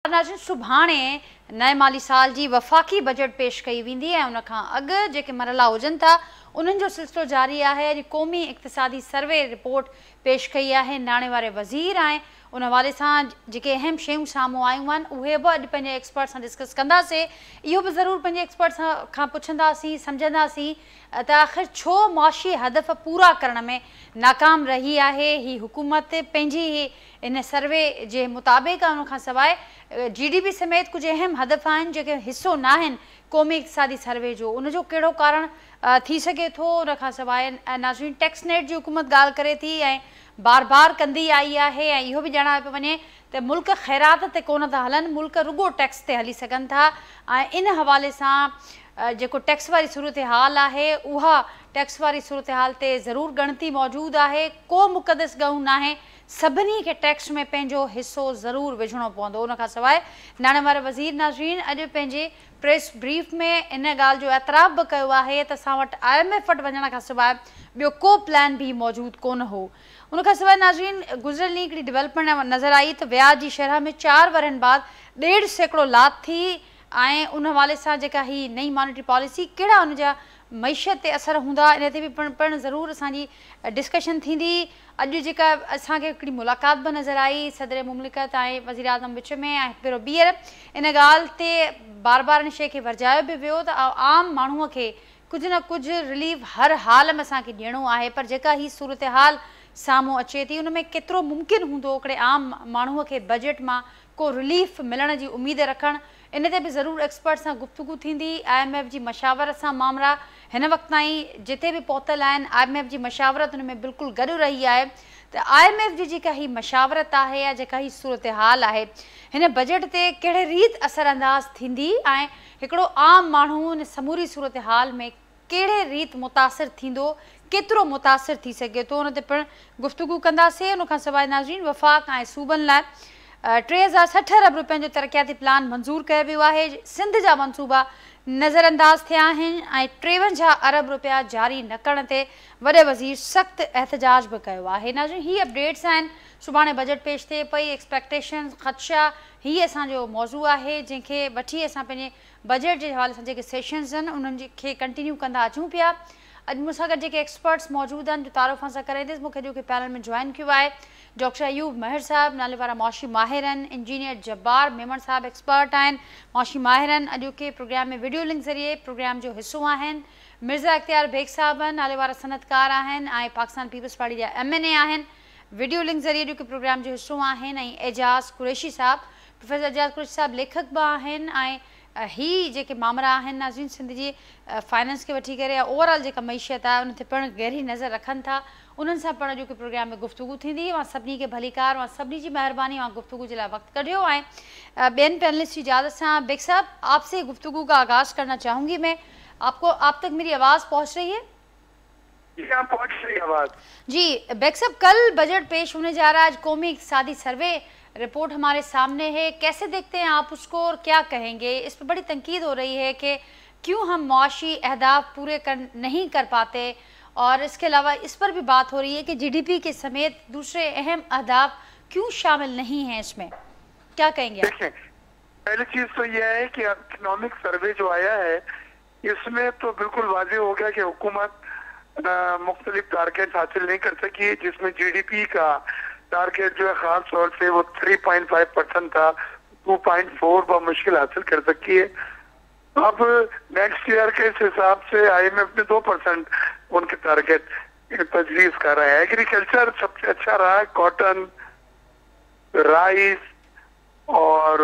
नाज़रीन सुभाणे नए माली साल जी वफ़ाक़ी बजट पेश कई वेंदी ऐं उन खां अॻु जेके मरला हुजनि था उन्हनि जो सिलसिलो जारी आहे। अॼु क़ौमी इक़्तिसादी सर्वे रिपोर्ट पेश कई आहे नाणे वारे वज़ीर ऐं उन हवाले सां जेके अहम शयूं साम्हूं आयूं आहिनि उहे बि अॼु पंहिंजे एक्सपर्ट सां डिस्कस कंदासीं। इहो बि ज़रूरु पंहिंजे एक्सपर्ट खां पुछंदासीं सम्झंदासीं त आख़िर छो मुआशी हदफ़ पूरा करण में नाकाम रही आहे ही हुकूमत पंहिंजी इन सर्वे जे मुताबिक़। उन खां सवाइ GDP समेत कुछ अहम हदफ़ आहिनि जेके हिस्सो न आहिनि क़ौमी इक़्तिसादी सर्वे जो, उनजो कहिड़ो कारण थी सघे थो। उन खां सवाइ नाज़रीन टैक्स नेट जी हुकूमत ॻाल्हि करे थी ऐं बार बार कंदी आई आहे ऐं इहो बि ॼाणायो पियो वञे त मुल्क ख़ैरात ते कोन था हलनि, मुल्क रुगो टैक्स ते हली सघनि था ऐं इन हवाले सां जेको टैक्स वारी सूरत हाल आहे उहा टैक्स वारी सूरत हाल ते ज़रूरु ॻणती मौजूदु आहे। को मुक़दस ॻऊं न आहे, सभिनी खे टैक्स में पंहिंजो हिसो ज़रूरु विझणो पवंदो। उन खां सवाइ नाणे वारे वज़ीर नाज़रीन अॼु पंहिंजे प्रेस ब्रीफ में इन ॻाल्हि जो एतराफ़ बि कयो आहे त असां वटि IMF वटि वञण खां सवाइ ॿियो को प्लान बि मौजूदु कोन हो। उन खां सवाइ नाज़रीन गुज़िरियल ॾींहुं हिकिड़ी डेवलपमेंट नज़र आई त व्याज जी शरह में 4 वरनि बाद 1.5% लाभ थी ऐं उन हवाले सां जेका ही नई मॉनेटरी पॉलिसी कहिड़ा उनजा मईशत ते असर हूंदा इन ते बि पिणु ज़रूरु असांजी डिस्कशन थींदी। अॼु जेका असांखे हिकिड़ी मुलाक़ात बि नज़र आई सदर मुमलिकत ऐं वज़ीर आज़म विच में ऐं भेरो ॿीहर इन ॻाल्हि ते बार बार इन शइ खे वरजायो बि वियो त आम माण्हूअ खे कुझु न कुझु रिलीफ हर हाल में असांखे ॾियणो आहे, पर जेका ही सूरत हाल साम्हूं अचे थी उन में केतिरो मुमकिन हूंदो हिकिड़े आम माण्हूअ खे बजट मां को रिलीफ मिलण जी उमेद रखणु, इन ते बि ज़रूरु एक्सपर्ट सां गुफ़्तगू थींदी। IMF जी मशावरत सां मामला हिन वक़्त ताईं जिते बि पहुतल आहिनि IMF जी मशावरत उन में बिल्कुलु गॾु रही आहे त IMF जी जेका ही मशावरत आहे या जेका ही सूरत हाल आहे हिन बजट ते कहिड़े रीत असरअंदाज़ थींदी ऐं हिकिड़ो आम माण्हू इन समूरी सूरत हाल में कहिड़े रीत मुतासिर थींदो, केतिरो मुतासिर थी सघे थो, उन ते पिणु गुफ़्तगू कंदासीं। उन खां सवाइ नाज़रीन वफ़ाक़ ऐं सूबनि लाइ 3060 अरब रुपयनि जो तरक़ियाती प्लान मंज़ूर कयो वियो आहे। सिंध जा मनसूबा नज़रअंदाज़ थिया आहिनि ऐं 53 अरब रुपया जारी न करण ते वॾे वज़ीर सख़्तु एहतजाज बि कयो आहे। नाज़रीन ही अपडेट्स आहिनि, सुभाणे बजट पेश थिए पई, एक्सपेक्टेशन ख़दशा ही असांजो मौज़ू आहे जंहिंखे वठी असां पंहिंजे बजट जे हवाले सां जेके सेशन्स आहिनि उन्हनि खे कंटिन्यू कंदा अचूं पिया। अॼु मूंसां गॾु जेके एक्सपर्ट्स मौजूदु आहिनि जो तारुफ़ सां कराईंदसि, मूंखे जेके पैनल में जॉइन कयो आहे डॉक्टर अयूब महर साहब नाले वारा मुआशी माहिर आहिनि, इंजीनियर जब्बार मेमन साहब एक्सपर्ट आहिनि, मुआशी माहिर आहिनि, अॼु के प्रोग्राम में वीडियो लिंक ज़रिए प्रोग्राम जो हिसो आहिनि। मिर्ज़ा इख्तियार बेग साहब आहिनि, नाले वारा सनतकार आहिनि ऐं पाकिस्तान पीपल्स पार्टी जा MNA आहिनि, वीडियो लिंक ज़रिए जेके प्रोग्राम जो हिसो आहिनि। ऐं एजाज़ कुरैशी साहब, प्रोफेसर एजाज़ कुरैशी साहब लेखक बि आहिनि ऐं ही जेके मामला आहिनि नाज़रीन सिंध जी फाइनेंस खे वठी करे ओवरऑल जेका मईशत आहे उन ते पिणु गहरी नज़र रखनि था, उन्हनि सां पिणु जेके प्रोग्राम में गुफ़्तगू थींदी। मां सभिनी खे भलीकार, मां सभिनी जी महिरबानी, मां गुफ़्तगू जे लाइ वक़्तु कढियो ऐं ॿियनि पैनलिस्ट की इजाज़त सां बेग साहब आपसे गुफ्तगू का आगाज़ करना चाहूँगी मैं। आप तक मेरी आवाज़ पहुँच रही है? पहुँच रही आवाज़ जी बेग साहब, कल बजट पेश होने जा रहा है, आज कौमी इक़्तिसादी सर्वे रिपोर्ट हमारे सामने है, कैसे देखते हैं आप उसको और क्या कहेंगे? इस पर बड़ी तनकीद हो रही है कि क्यों हम मुआशी अहदाफ पूरे नहीं कर पाते और इसके अलावा इस पर भी बात हो रही है कि GDP के समेत दूसरे अहम अहदाफ क्यों शामिल नहीं हैं इसमें, क्या कहेंगे आप? पहली चीज तो यह है कि इकोनॉमिक सर्वे जो आया है इसमें तो बिल्कुल वाज़ेह हो गया कि हुकूमत मुख्तलिफ टारगेट हासिल नहीं कर सकी, जिसमें GDP का टारगेट जो है खास तौर से वो 3.5% था, 2.4 पर मुश्किल हासिल कर सकी है। अब नेक्स्ट ईयर के इस हिसाब से IMF ने 2% उनके टारगेट तजवीज़ कर रहा है। एग्रीकल्चर सबसे अच्छा रहा है, कॉटन, राइस और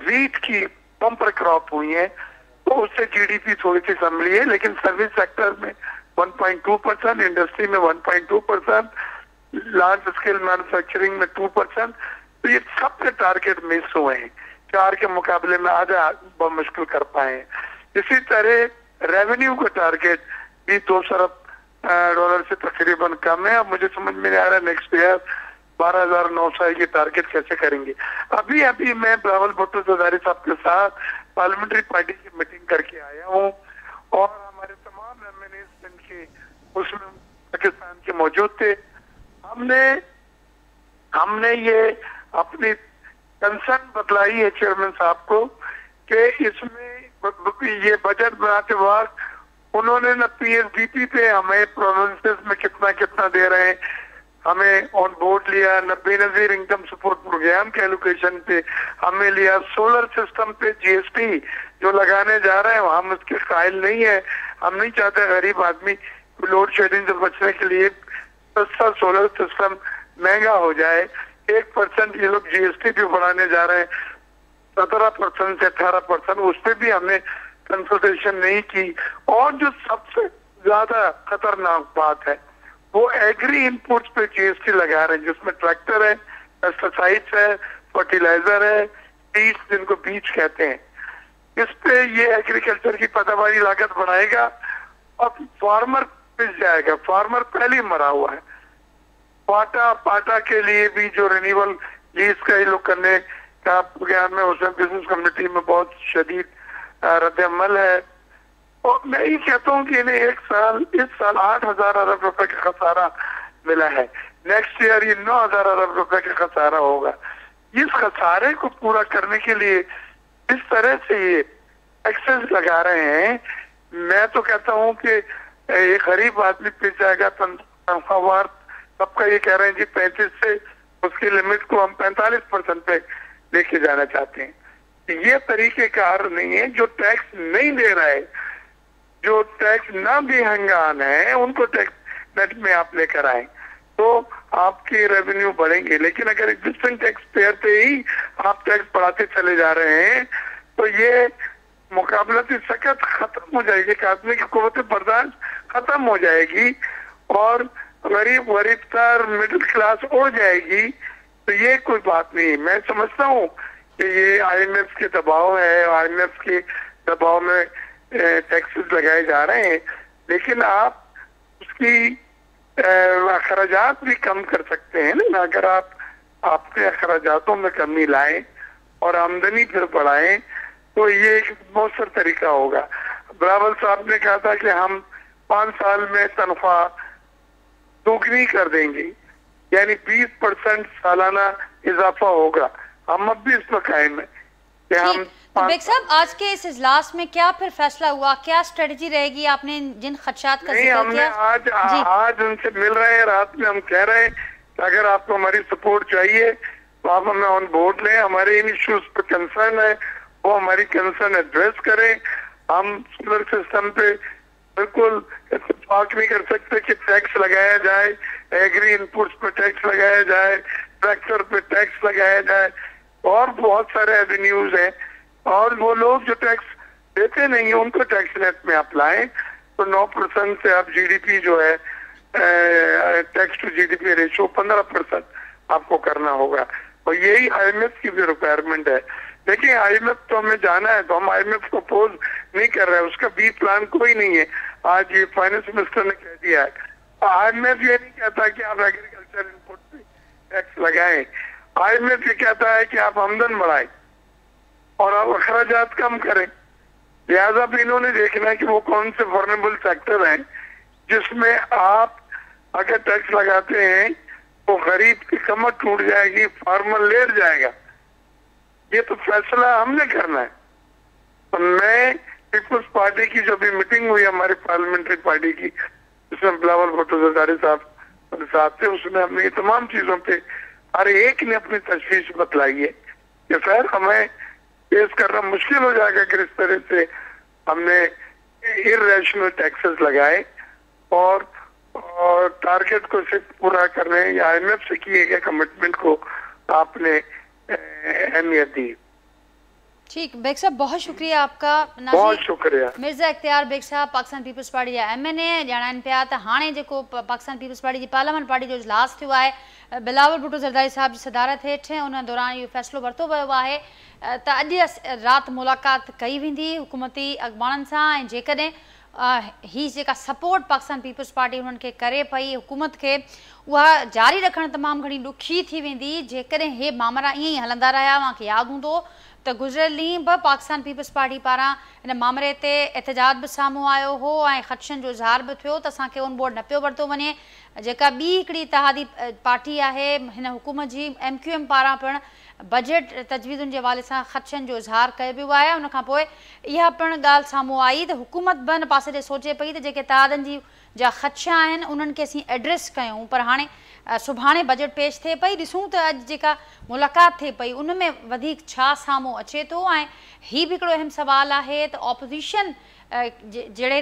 वीट की बम्पर क्रॉप हुई है तो उससे GDP थोड़ी सी संभली है, लेकिन सर्विस सेक्टर में 1.2%, इंडस्ट्री में 1.2%, लार्ज स्केल मैन्युफैक्चरिंग में 2%, तो ये सबके टारगेट मिस हुए हैं, 4 के मुकाबले में आधा बहुत मुश्किल कर पाए हैं। इसी तरह रेवेन्यू का टारगेट भी 200 अरब डॉलर से तकरीबन कम है। अब मुझे समझ में नहीं आ रहा नेक्स्ट ईयर 12,900 ये टारगेट कैसे करेंगे। अभी मैं बिलावल भुट्टो ज़रदारी साहब के साथ पार्लियामेंट्री पार्टी की मीटिंग करके आया हूँ और हमारे तमाम MNAs के उसमें पाकिस्तान के मौजूद थे। हमने ये अपनी कंसर्न बतलाई है चेयरमैन साहब को कि इसमें ये बजट बनाते वक्त उन्होंने ना पीएसडीपी पे हमें प्रोविंसेस में कितना कितना दे रहे हैं हमें ऑन बोर्ड लिया, न बेनजीर इनकम सपोर्ट प्रोग्राम के एलोकेशन पे हमें लिया, सोलर सिस्टम पे जीएसटी जो लगाने जा रहे हैं हम उसके कायल नहीं है। हम नहीं चाहते गरीब आदमी लोड शेडिंग से बचने के लिए सस्ता सोलर सिस्टम महंगा हो जाए। 1% ये लोग जीएसटी भी बढ़ाने जा रहे हैं 17% से 18%, उस पर भी हमने कंसल्टेशन नहीं की। और जो सबसे ज्यादा खतरनाक बात है वो एग्री इनपुट्स पे जीएसटी लगा रहे हैं, जिसमें ट्रैक्टर है, पेस्टिसाइड्स है, फर्टिलाइजर है, सीड्स जिनको बीज कहते हैं। इस पे ये एग्रीकल्चर की पैदावारी लागत बढ़ाएगा और फार्मर पिस जाएगा। फार्मर पहले ही मरा हुआ है। पाटा के लिए भी जो रिन्यूअल लीज का ये लोग करने का प्रोग्राम है उसमें बिजनेस कम्युनिटी में बहुत शदीद रद्द-ए-अमल है। और मैं ये कहता हूँ कि इन्हें इस साल 8,000 अरब रुपए का खसारा मिला है। नेक्स्ट ईयर ये 9,000 अरब रुपए का खसारा होगा। इस खसारे को पूरा करने के लिए इस तरह से ये टैक्सेस लगा रहे हैं। मैं तो कहता हूँ कि एक गरीब आदमी पिस जाएगा तनख्वाहवार। सबका ये कह रहे हैं जी 35 से उसकी लिमिट को हम 45% पे लेके जाना चाहते हैं। ये तरीकेकार नहीं है। जो टैक्स नहीं दे रहा है, जो टैक्स ना भी हंगान है, उनको टैक्स नेट में आप लेकर आए तो आपकी रेवेन्यू बढ़ेंगे। लेकिन अगर एग्जिस्टिंग टैक्स पेयर पे ही आप टैक्स बढ़ाते चले जा रहे हैं तो ये मुकाबलती सकत खत्म हो जाएगी। एक आदमी की कुव्वत बर्दाश्त खत्म हो जाएगी और गरीब तर मिडिल क्लास उड़ जाएगी। तो ये कोई बात नहीं। मैं समझता हूँ कि ये आईएमएफ के दबाव है, आईएमएफ के दबाव में टैक्सेस लगाए जा रहे हैं, लेकिन आप उसकी अखराजात भी कम कर सकते हैं ना। अगर आप अपने अखराजातों में कमी लाएं और आमदनी फिर बढ़ाएं तो ये एक मौसर तरीका होगा। बिलावल साहब ने कहा था कि हम 5 साल में तनख्वाह दोगुनी कर देंगे, यानी 20% सालाना इजाफा होगा। हम अब भी इस पर कायम है कि हम तो बेग साहब आज के इस इजलास में क्या फिर फैसला हुआ, क्या स्ट्रेटजी रहेगी? आपने जिन खदशात का जिक्र हमने किया आज उनसे मिल रहे हैं, रात में हम कह रहे हैं कि अगर आपको हमारी सपोर्ट चाहिए तो आप हमें ऑन बोर्ड लें। हमारे इन इश्यूज पर कंसर्न है, वो हमारी कंसर्न एड्रेस करें। हम सोलर सिस्टम पे बिल्कुल इत्तेफाक नहीं कर सकते कि टैक्स लगाया जाए, एग्री इनपुट्स पे टैक्स लगाया जाए, ट्रैक्टर पे टैक्स लगाया जाए, और बहुत सारे एवेन्यूज हैं। और वो लोग जो टैक्स देते नहीं है उनको टैक्स नेट में आप लाएं तो 9% से आप जीडीपी जो है टैक्स टू जीडीपी रेशियो 15% आपको करना होगा। और यही आईएमएफ की भी रिक्वायरमेंट है। देखिए आईएमएफ तो हमें जाना है तो हम आईएमएफ को अपोज नहीं कर रहे हैं, उसका बी प्लान कोई नहीं है। आज ये फाइनेंस मिनिस्टर ने कह दिया है। आईएमएफ ये नहीं कहता कि आप एग्रीकल्चर इनपुट पे टैक्स लगाएं। आईएमएफ ये कहता है कि आप आमदन बढ़ाएं और आप अखराजात कम करें। लिहाजा भी इन्होंने देखना है कि वो कौन से वल्नरेबल सेक्टर हैं जिसमें आप अगर टैक्स लगाते हैं तो गरीब की कमर टूट जाएगी, फार्मर लेट जाएगा। ये तो फैसला हमने करना है। तो मैं पीपुल्स पार्टी की जो भी मीटिंग हुई हमारी पार्लियामेंट्री पार्टी की, जिसमें बिलावल भुट्टो जरदारी साहब थे, उसमें हमने ये तमाम चीजों पे हर एक ने अपनी तशवीश बतलाई है कि सर हमें पेश करना मुश्किल हो जाएगा कि इस तरह से हमने इर्रेशनल टैक्सेस लगाए और टारगेट को सिर्फ पूरा करने या आईएमएफ से किए गए कमिटमेंट को आपने अहमियत दी। ठीक बेग साहब, बहुत शुक्रिया आपका। बहुत शुक्रिया। मिर्ज़ा इख्तियार बेग साहब पाकिस्तान पीपल्स पार्टी जा एमएनए ॼाणाइनि पिया त हाणे जेको पाकिस्तान पीपल्स पार्टी जी पार्लियामेंट पार्टी जो इजलास थियो आहे बिलावल भुट्टो ज़रदारी साहब जी सदारत हेठि, उन दौरान इहो फ़ैसिलो वरितो वियो आहे त अॼु राति मुलाक़ात कई वेंदी हुकूमती अॻुवाणनि सां, ऐं जेकॾहिं ही जेका सपोर्ट पाकिस्तान पीपल्स पार्टी हुननि खे करे पई हुकूमत खे, उहा जारी रखणु तमामु घणी ॾुखी थी वेंदी जेकॾहिं हे मामला ईअं ई हलंदा रहिया। मूंखे यादि हूंदो त गुज़िरियल ॾींहुं बि पाकिस्तान पीपल्स पार्टी पारां हिन मामले ते एहतजाज बि साम्हूं आयो हो ऐं ख़दशनि जो इज़हार बि थियो त असांखे ऑन बोर्ड न पियो वरितो वञे। जेका ॿी हिकिड़ी इतिहादी पार्टी आहे हिन हुकूमत जी MQM पारां पिणु बजट तजवीज़ुनि जे हवाले सां ख़दशनि जो इज़हार कयो वियो आहे। उन खां पोइ इहा पिणु ॻाल्हि साम्हूं आई त हुकूमत बि हिन पासे ते सोचे पई त जेके तइदादनि जी जा ख़दशा आहिनि उन्हनि खे असीं एड्रेस कयूं, पर हाणे सुभाणे बजट पेश थिए पई, ॾिसूं त अॼु जेका मुलाक़ात थिए पई उन में वधीक छा साम्हूं अचे थो। ऐं हीअ बि हिकिड़ो अहम सुवालु आहे त ऑपोज़िशन जहिड़े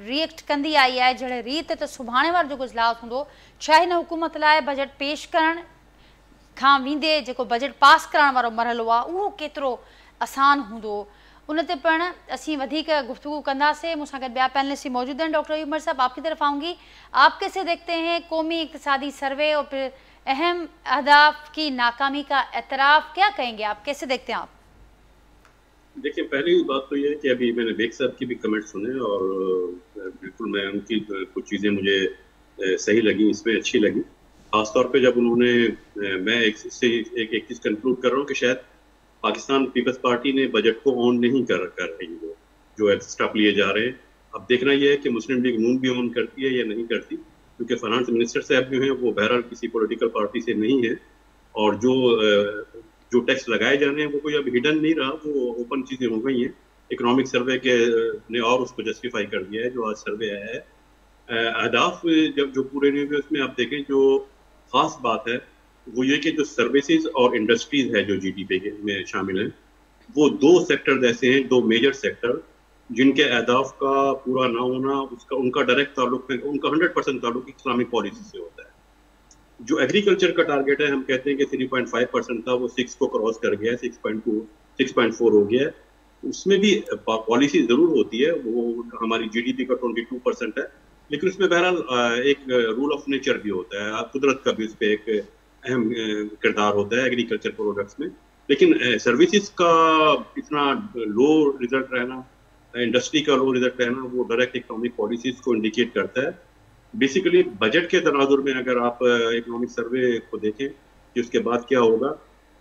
रिएक्ट कंदी आई आहे, जहिड़े रीति त सुभाणे वारो जेको इजलास हूंदो छा हिन हुकूमत लाइ बजट पेश करण खां वेंदे जेको बजट पास करण वारो मरहलो आहे उहो केतिरो आसान हूंदो, उन ते पिणु असीं वधीक गुफ्तगू कंदासीं। मूंसां गॾु ॿिया पैनलिस्ट मौजूद हैं। डॉक्टर उमर साहब, आपकी तरफ आऊँगी। आप कैसे देखते हैं कौमी इक्तिसादी सर्वे और फिर अहम अहदाफ की नाकामी का एतराफ़ क्या कहेंगे आप, कैसे देखते हैं आप? देखिए, पहली बात तो ये है कि अभी मैंने बेग साहब की भी कमेंट सुने और बिल्कुल मैं उनकी कुछ चीज़ें मुझे सही लगी, इसमें अच्छी लगी। खासतौर पे जब उन्होंने मैं एक चीज़ कंक्लूड कर रहा हूँ कि शायद पाकिस्तान पीपल्स पार्टी ने बजट को ऑन नहीं कर रही है, जो स्टेप लिए जा रहे हैं। अब देखना यह है कि मुस्लिम लीग नून भी ऑन करती है या नहीं करती, क्योंकि फाइनेंस मिनिस्टर साहब जो हैं वो बहरहाल किसी पॉलिटिकल पार्टी से नहीं है और जो टैक्स लगाए जाने हैं वो कोई अब हिडन नहीं रहा, वो ओपन चीज़ें हो गई हैं। इकोनॉमिक सर्वे के ने और उसको जस्टिफाई कर दिया है जो आज सर्वे आया है। अहदाफ जब जो पूरे नहीं हुए उसमें आप देखें जो खास बात है वो ये कि जो सर्विसेज और इंडस्ट्रीज है जो जीडीपी में शामिल हैं, वो दो सेक्टर ऐसे हैं, दो मेजर सेक्टर जिनके अहदाफ का पूरा ना होना उनका डायरेक्ट ताल्लुक है, उनका 100% ताल्लुक इस्लामिक पॉलिसी से होता है। जो एग्रीकल्चर का टारगेट है, हम कहते हैं कि 3.5% था, वो 6 को क्रॉस कर गया है, 6.2 6.4 हो गया है। उसमें भी पॉलिसी जरूर होती है, वो हमारी जीडीपी का 22% है, लेकिन उसमें बहरहाल एक रूल ऑफ नेचर भी होता है, कुदरत का भी उस पर एक अहम किरदार होता है एग्रीकल्चर प्रोडक्ट्स में। लेकिन सर्विसेज का इतना लो रिजल्ट रहना, इंडस्ट्री का लो रिजल्ट रहना, वो डायरेक्ट इकोनॉमिक पॉलिसीज को इंडिकेट करता है। बेसिकली बजट के तनाजुर में अगर आप इकोनॉमिक सर्वे को देखें कि उसके बाद क्या होगा,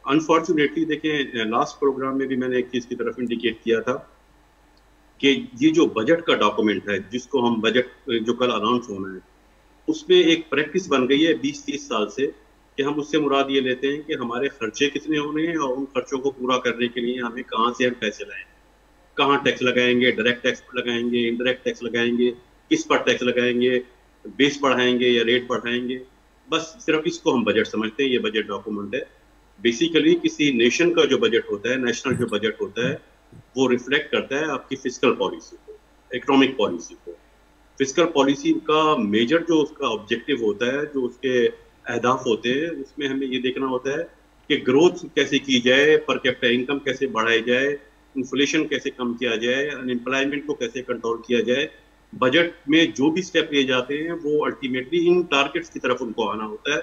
अनफॉर्चुनेटली देखें लास्ट प्रोग्राम में भी मैंने एक चीज़ की तरफ इंडिकेट किया था कि ये जो बजट का डॉक्यूमेंट है जिसको हम बजट जो कल अनाउंस होना है, उसमें एक प्रैक्टिस बन गई है 20-30 साल से कि हम उससे मुराद ये लेते हैं कि हमारे खर्चे कितने होने हैं और उन खर्चों को पूरा करने के लिए हमें कहाँ से हम पैसे लाएं, कहाँ टैक्स लगाएंगे, डायरेक्ट टैक्स लगाएंगे, इनडायरेक्ट टैक्स लगाएंगे, किस पर टैक्स लगाएंगे, बेस बढ़ाएंगे या रेट बढ़ाएंगे। बस सिर्फ इसको हम बजट समझते हैं, ये बजट डॉक्यूमेंट है। बेसिकली किसी नेशन का जो बजट होता है, नेशनल जो बजट होता है, वो रिफ्लेक्ट करता है आपकी फिस्कल पॉलिसी को, इकोनॉमिक पॉलिसी को। फिस्कल पॉलिसी का मेजर जो उसका ऑब्जेक्टिव होता है, जो उसके अहदाफ होते हैं, उसमें हमें ये देखना होता है कि ग्रोथ कैसे की जाए, पर कैपिटा इनकम कैसे बढ़ाई जाए, इन्फ्लेशन कैसे कम किया जाए, अनएम्प्लॉयमेंट को कैसे कंट्रोल किया जाए। बजट में जो भी स्टेप लिए जाते हैं वो अल्टीमेटली इन टारगेट्स की तरफ उनको आना होता है।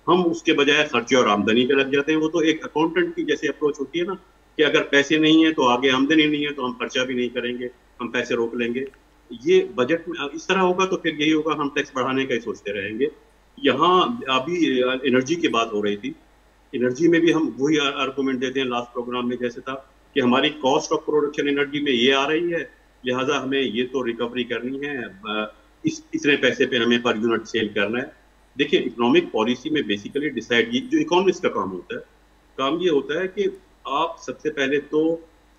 हम उसके बजाय खर्चे और आमदनी पे लग जाते हैं। वो तो एक अकाउंटेंट की जैसे अप्रोच होती है ना कि अगर पैसे नहीं है तो आगे आमदनी नहीं है तो हम खर्चा भी नहीं करेंगे, हम पैसे रोक लेंगे। ये बजट में इस तरह होगा तो फिर यही होगा, हम टैक्स बढ़ाने का ही सोचते रहेंगे। यहाँ अभी एनर्जी की बात हो रही थी, एनर्जी में भी हम वही आर्गूमेंट देते हैं लास्ट प्रोग्राम में जैसे था कि हमारी कॉस्ट ऑफ प्रोडक्शन एनर्जी में ये आ रही है, लिहाजा हमें ये तो रिकवरी करनी है, इतने पैसे पे हमें पर यूनिट सेल करना है। देखिए, इकोनॉमिक पॉलिसी में बेसिकली डिसाइड ये जो इकोनॉमिस्ट का काम होता है, काम ये होता है कि आप सबसे पहले तो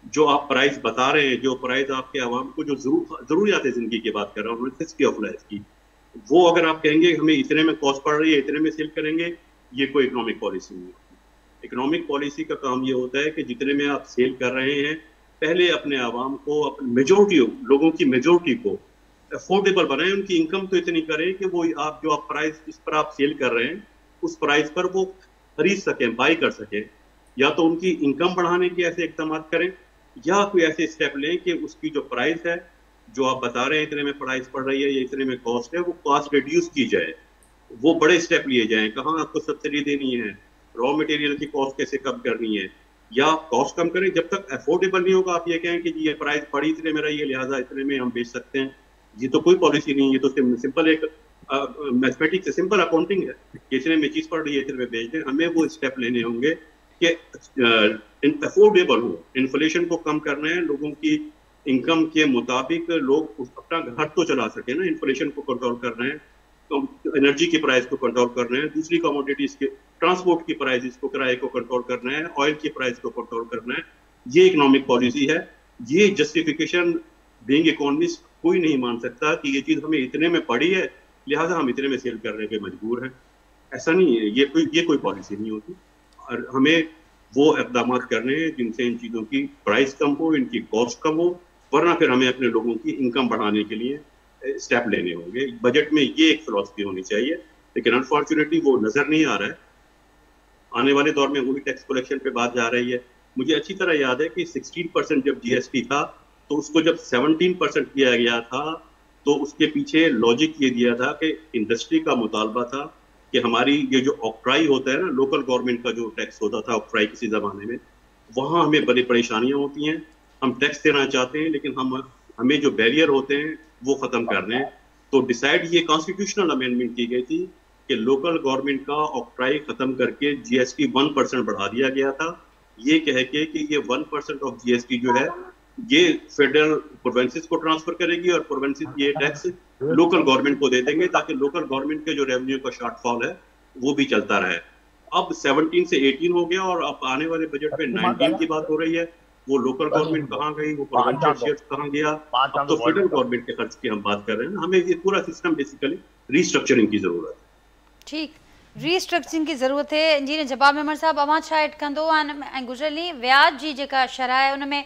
जो आप प्राइस बता रहे हैं, जो प्राइस आपके आवाम को जो जरूरियात है जिंदगी की बात कर रहा हूँ, नेसेसिटी ऑफ लाइफ की, वो अगर आप कहेंगे हमें इतने में कॉस्ट पड़ रही है, इतने में सेल करेंगे, ये कोई इकोनॉमिक पॉलिसी नहीं होती। इकोनॉमिक पॉलिसी का काम ये होता है कि जितने में आप सेल कर रहे हैं, पहले अपने आवाम को, अपने मेजोरिटी लोगों की मेजोरिटी को अफोर्डेबल बनाएं, उनकी इनकम तो इतनी करें कि वो आप जो आप प्राइस जिस पर आप सेल कर रहे हैं उस प्राइस पर वो खरीद सकें, बाई कर सकें। या तो उनकी इनकम बढ़ाने के ऐसे इकदाम करें या कोई ऐसे स्टेप लें कि उसकी जो प्राइस है, जो आप बता रहे हैं इतने में प्राइस पड़ रही है या इतने में कॉस्ट है, वो कॉस्ट रिड्यूस की जाए। वो बड़े स्टेप लिए जाएं, कहाँ आपको सब्सिडी देनी है, रॉ मटेरियल की कॉस्ट कैसे कम करनी है, या कॉस्ट कम करें। जब तक अफोर्डेबल नहीं होगा आप ये कहें कि जी ये प्राइस पड़ी इतने में रही है लिहाजा इतने में हम बेच सकते हैं, ये तो कोई पॉलिसी नहीं है। ये तो सिंपल एक मैथमेटिक्स, सिंपल अकाउंटिंग है। इतने में चीज पड़ रही है, इतने में बेच दें। हमें वो स्टेप लेने होंगे कि अफोर्डेबल हो, इन्फ्लेशन को कम करना है, लोगों की इनकम के मुताबिक लोग अपना घर तो चला सके ना, इन्फ्लेशन को कंट्रोल करना है। एनर्जी की प्राइस को कंट्रोल करना है, दूसरी कमोडिटीज के ट्रांसपोर्ट की प्राइस को, किराए को कंट्रोल करना है, ऑयल की प्राइस को कंट्रोल करना है। ये इकोनॉमिक पॉलिसी है। ये जस्टिफिकेशन बीइंग इकोनॉमिस्ट कोई नहीं मान सकता कि ये चीज हमें इतने में पड़ी है लिहाजा हम इतने में सेल करने पे मजबूर हैं। ऐसा नहीं है, ये कोई पॉलिसी नहीं होती। और हमें वो इकदाम करने हैं जिनसे इन चीजों की प्राइस कम हो, इनकी कॉस्ट कम हो, वरना फिर हमें अपने लोगों की इनकम बढ़ाने के लिए स्टेप लेने होंगे। बजट में ये एक फिलॉसफी होनी चाहिए, लेकिन अनफॉर्चुनेटली वो नजर नहीं आ रहा है। आने वाले दौर में वही टैक्स कलेक्शन पे बात जा रही है। मुझे अच्छी तरह याद है कि 16% जब जीएसटी था तो उसको जब 17% किया गया था तो उसके पीछे लॉजिक ये दिया था कि इंडस्ट्री का मुतालबा था कि हमारी ये जो ऑक्ट्राई होता है ना, लोकल गवर्नमेंट का जो टैक्स होता था ऑक्ट्राई किसी जमाने में, वहाँ हमें बड़ी परेशानियां होती हैं। हम टैक्स देना चाहते हैं लेकिन हमें जो बैरियर होते हैं वो खत्म करने हैं। तो डिसाइड ये कॉन्स्टिट्यूशनल अमेंडमेंट की गई थी कि लोकल गवर्नमेंट का ऑक्ट्राई खत्म करके जीएसटी 1% बढ़ा दिया गया था, ये कह के कि ये 1% ऑफ जीएसटी जो है ये फेडरल प्रोविंसेस को ट्रांसफर करेगी और प्रोविंसेस ये टैक्स लोकल गवर्नमेंट को दे देंगे ताकि लोकल गवर्नमेंट के जो रेवेन्यू का शॉर्टफॉल है वो भी चलता रहे। अब 17 से 18 हो गया और अब आने वाले बजट में 19 की बात हो रही है। वो लोकल गवर्नमेंट कहाँ गई, वो प्रोविंशियल शेयर्स कहाँ गया, अब तो फेडरल गवर्नमेंट के खर्च की हम बात कर रहे हैं। हमें ये पूरा सिस्टम बेसिकली रीस्ट्रक्चरिंग की जरूरत है। ठीक, रीस्ट्रक्चरिंग की ज़रूरत है। इंजीनियर जवाब मेमर साहब, अवां छा ऐड कंदो ऐं गुज़िरियली व्याज जी जेका शरह आहे उन में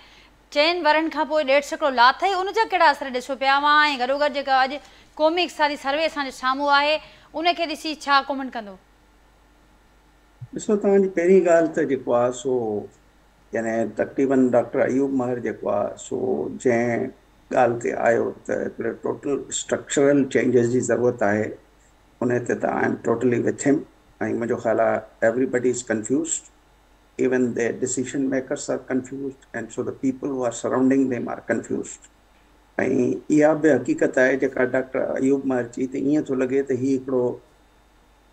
चइनि वरनि खां पोइ 1.5 लाथ आहे, उन जा कहिड़ा असर ॾिसो पिया हुआ ऐं गॾोगॾु जेका अॼु क़ौमी इक़्तिसादी सर्वे असांजे साम्हूं आहे उनखे ॾिसी छा कमेंट कंदो? ॾिसो, तव्हांजी पहिरीं ॻाल्हि त जेको आहे सो यानी तक़रीबन डॉक्टर अयूब महर जेको आहे सो जंहिं ॻाल्हि ते आयो त हिकिड़े टोटल स्ट्रक्चरल चेंजिस जी ज़रूरत आहे, उन ते त आई एम टोटली विथ हिम। ऐं मुंहिंजो ख़्यालु आहे everybody is confused, even the decision makers are confused and so the people who are surrounding them are confused। ऐं इहा बि हक़ीक़त आहे जेका डॉक्टर अयूब महर चई त ईअं थो लॻे त हीउ हिकिड़ो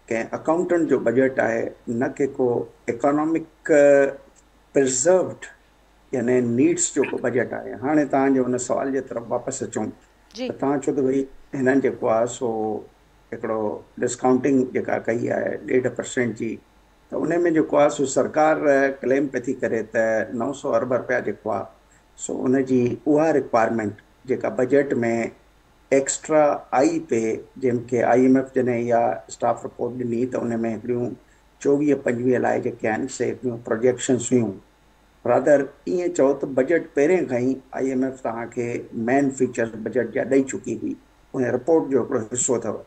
कंहिं अकाउंटेंट जो बजट आहे, न कि को इकोनॉमिक प्रिजर्व्ड यानी नीड्स जो को बजट आहे। हाणे तव्हांजे हुन सवाल जे तरफ़ वापसि अचूं त तव्हां चओ त भई हिननि जेको आहे सो हिकिड़ो डिस्काउंटिंग जेका कई आहे 1.5% जी, त उन में जेको आहे सो सरकार क्लेम पे थी करे त 900 अरब रुपया जेको आहे सो उन जी उहा रिक्वायरमेंट जेका बजट में एक्स्ट्रा आई पे, जंहिंखे IMF जॾहिं इहा स्टाफ रिपोर्ट ॾिनी त उन में हिकिड़ियूं 24-25 लाइ जेके आहिनि से हिकिड़ियूं प्रोजेक्शन्स हुयूं। रादर ईअं चओ त बजट पहिरें खां ई IMF तव्हांखे मेन फीचर्स बजट जा ॾेई चुकी हुई, उन रिपोर्ट जो हिकिड़ो हिसो अथव।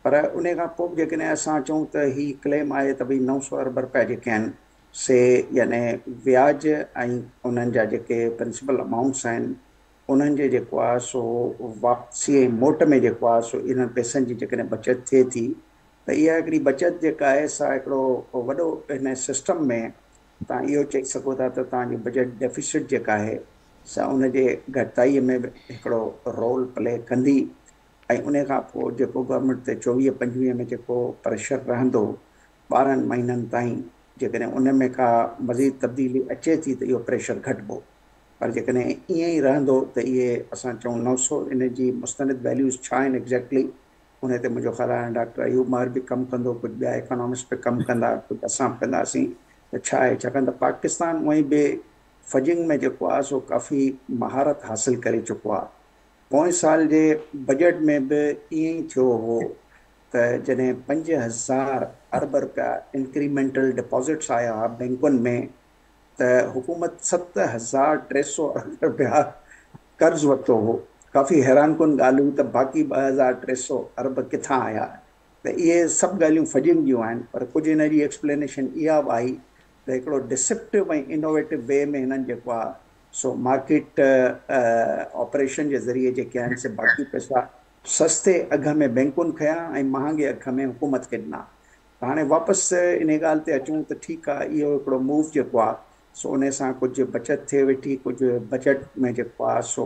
पर उन खां पोइ जेकॾहिं असां चऊं त ही क्लेम आहे त भई 900 अरब रुपया जेके आहिनि से यानी व्याज ऐं उन्हनि जा जेके प्रिंसिपल अमाउंट्स आहिनि उन्हनि जे जेको आहे सो वापसी ऐं मोट में जेको आहे सो इन्हनि पैसनि जी जेकॾहिं बचति थिए थी त इहा हिकिड़ी बचति जेका आहे सा हिकिड़ो वॾो हिन सिस्टम में तव्हां इहो चई सघो था त तव्हांजी बजट डेफिसिट जेका आहे सा उनजे घटिताईअ में बि हिकिड़ो रोल प्ले कंदी। ऐं उन खां पोइ जेको गवर्नमेंट ते 24-25 में जेको प्रेशर रहंदो 12 महीननि ताईं, जेकॾहिं उन में का मज़ीद तब्दीली अचे थी त इहो प्रेशर घटिबो। पर जेकॾहिं ईअं ई रहंदो त इहे असां चऊं 900 इन जी मुस्तनिद वैल्यूज़ छा आहिनि एग्ज़ैक्टली, उन ते मुंहिंजो ख़्यालु आहे डॉक्टर अयूब महर बि कमु कंदो, कुझु ॿिया इकोनॉमिस्ट बि कमु कंदा, कुझु असां बि कंदासीं त छा आहे। छाकाणि त पाकिस्तान उअई बि फजिंग में जेको आहे सो काफ़ी महारत हासिलु करे चुको आहे। पोइ साल जे बजट में बि ईअं ई थियो हो त जॾहिं 5000 अरब रुपया इंक्रीमेंटल डिपॉज़िट्स आया हुआ बैंकुनि में त हुकूमत 7300 अरब रुपया कर्ज़ु वरितो हो। काफ़ी हैरान कुन ॻाल्हियूं त बाक़ी 2300 अरब किथां आया। त इहे सभु ॻाल्हियूं फजिंग जूं आहिनि। पर कुझु हिन जी एक्सप्लेनेशन इहा बि आई त हिकिड़ो डिसेप्टिव ऐं इनोवेटिव वे में हिननि जेको आहे सो मार्केट ऑपरेशन जे ज़रिए जेके आहिनि से बाक़ी पैसा सस्ते अघ में बैंकुनि खया ऐं महांगे अघ में हुकूमत खे ॾिना। हाणे वापसि इन ॻाल्हि ते अचूं त ठीकु आहे, इहो हिकिड़ो मूव जेको आहे सो उन सां कुझु बचति थिए वेठी, कुझु बजट में जेको आहे सो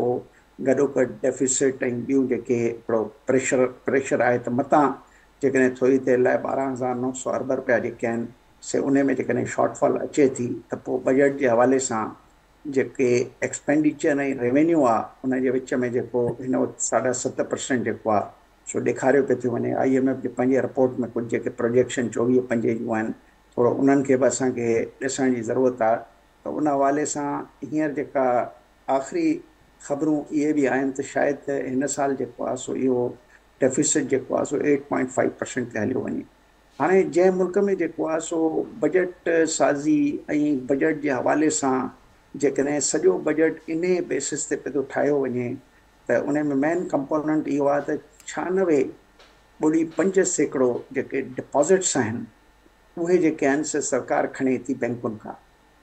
गॾोगॾु डेफिसिट ऐं ॿियूं जेके हिकिड़ो प्रेशर आहे त मतां जेकॾहिं थोरी देरि लाइ 12,900 अरब रुपया जेके आहिनि से उन में जेकॾहिं शॉर्टफॉल अचे थी त पोइ बजट जे हवाले सां जेके एक्सपेंडिचर ऐं रेवेन्यू आहे उन जे विच में जेको हिन वक़्तु 7.5% जेको आहे सो ॾेखारियो पियो थो वञे। IMF जे पंहिंजे रिपोर्ट में कुझु जेके प्रोजेक्शन 24-25 जूं आहिनि थोरो उन्हनि खे बि असांखे ॾिसण जी ज़रूरत आहे। त उन हवाले सां हींअर जेका आख़िरी ख़बरूं इहे बि आहिनि त शायदि हिन साल जेको आहे सो इहो डेफिसिट जेको आहे सो 8.5% ते हलियो वञे। हाणे जंहिं मुल्क में जेको आहे सो बजट साज़ी ऐं बजट जे हवाले सां जेकॾहिं सॼो बजट इन बेसिस ते पियो थो ठाहियो वञे त उन में मेन कंपोनेंट इहो आहे त 96.5% जेके डिपॉज़िट्स आहिनि उहे जेके आहिनि से सरकार खणे थी बैंकुनि खां।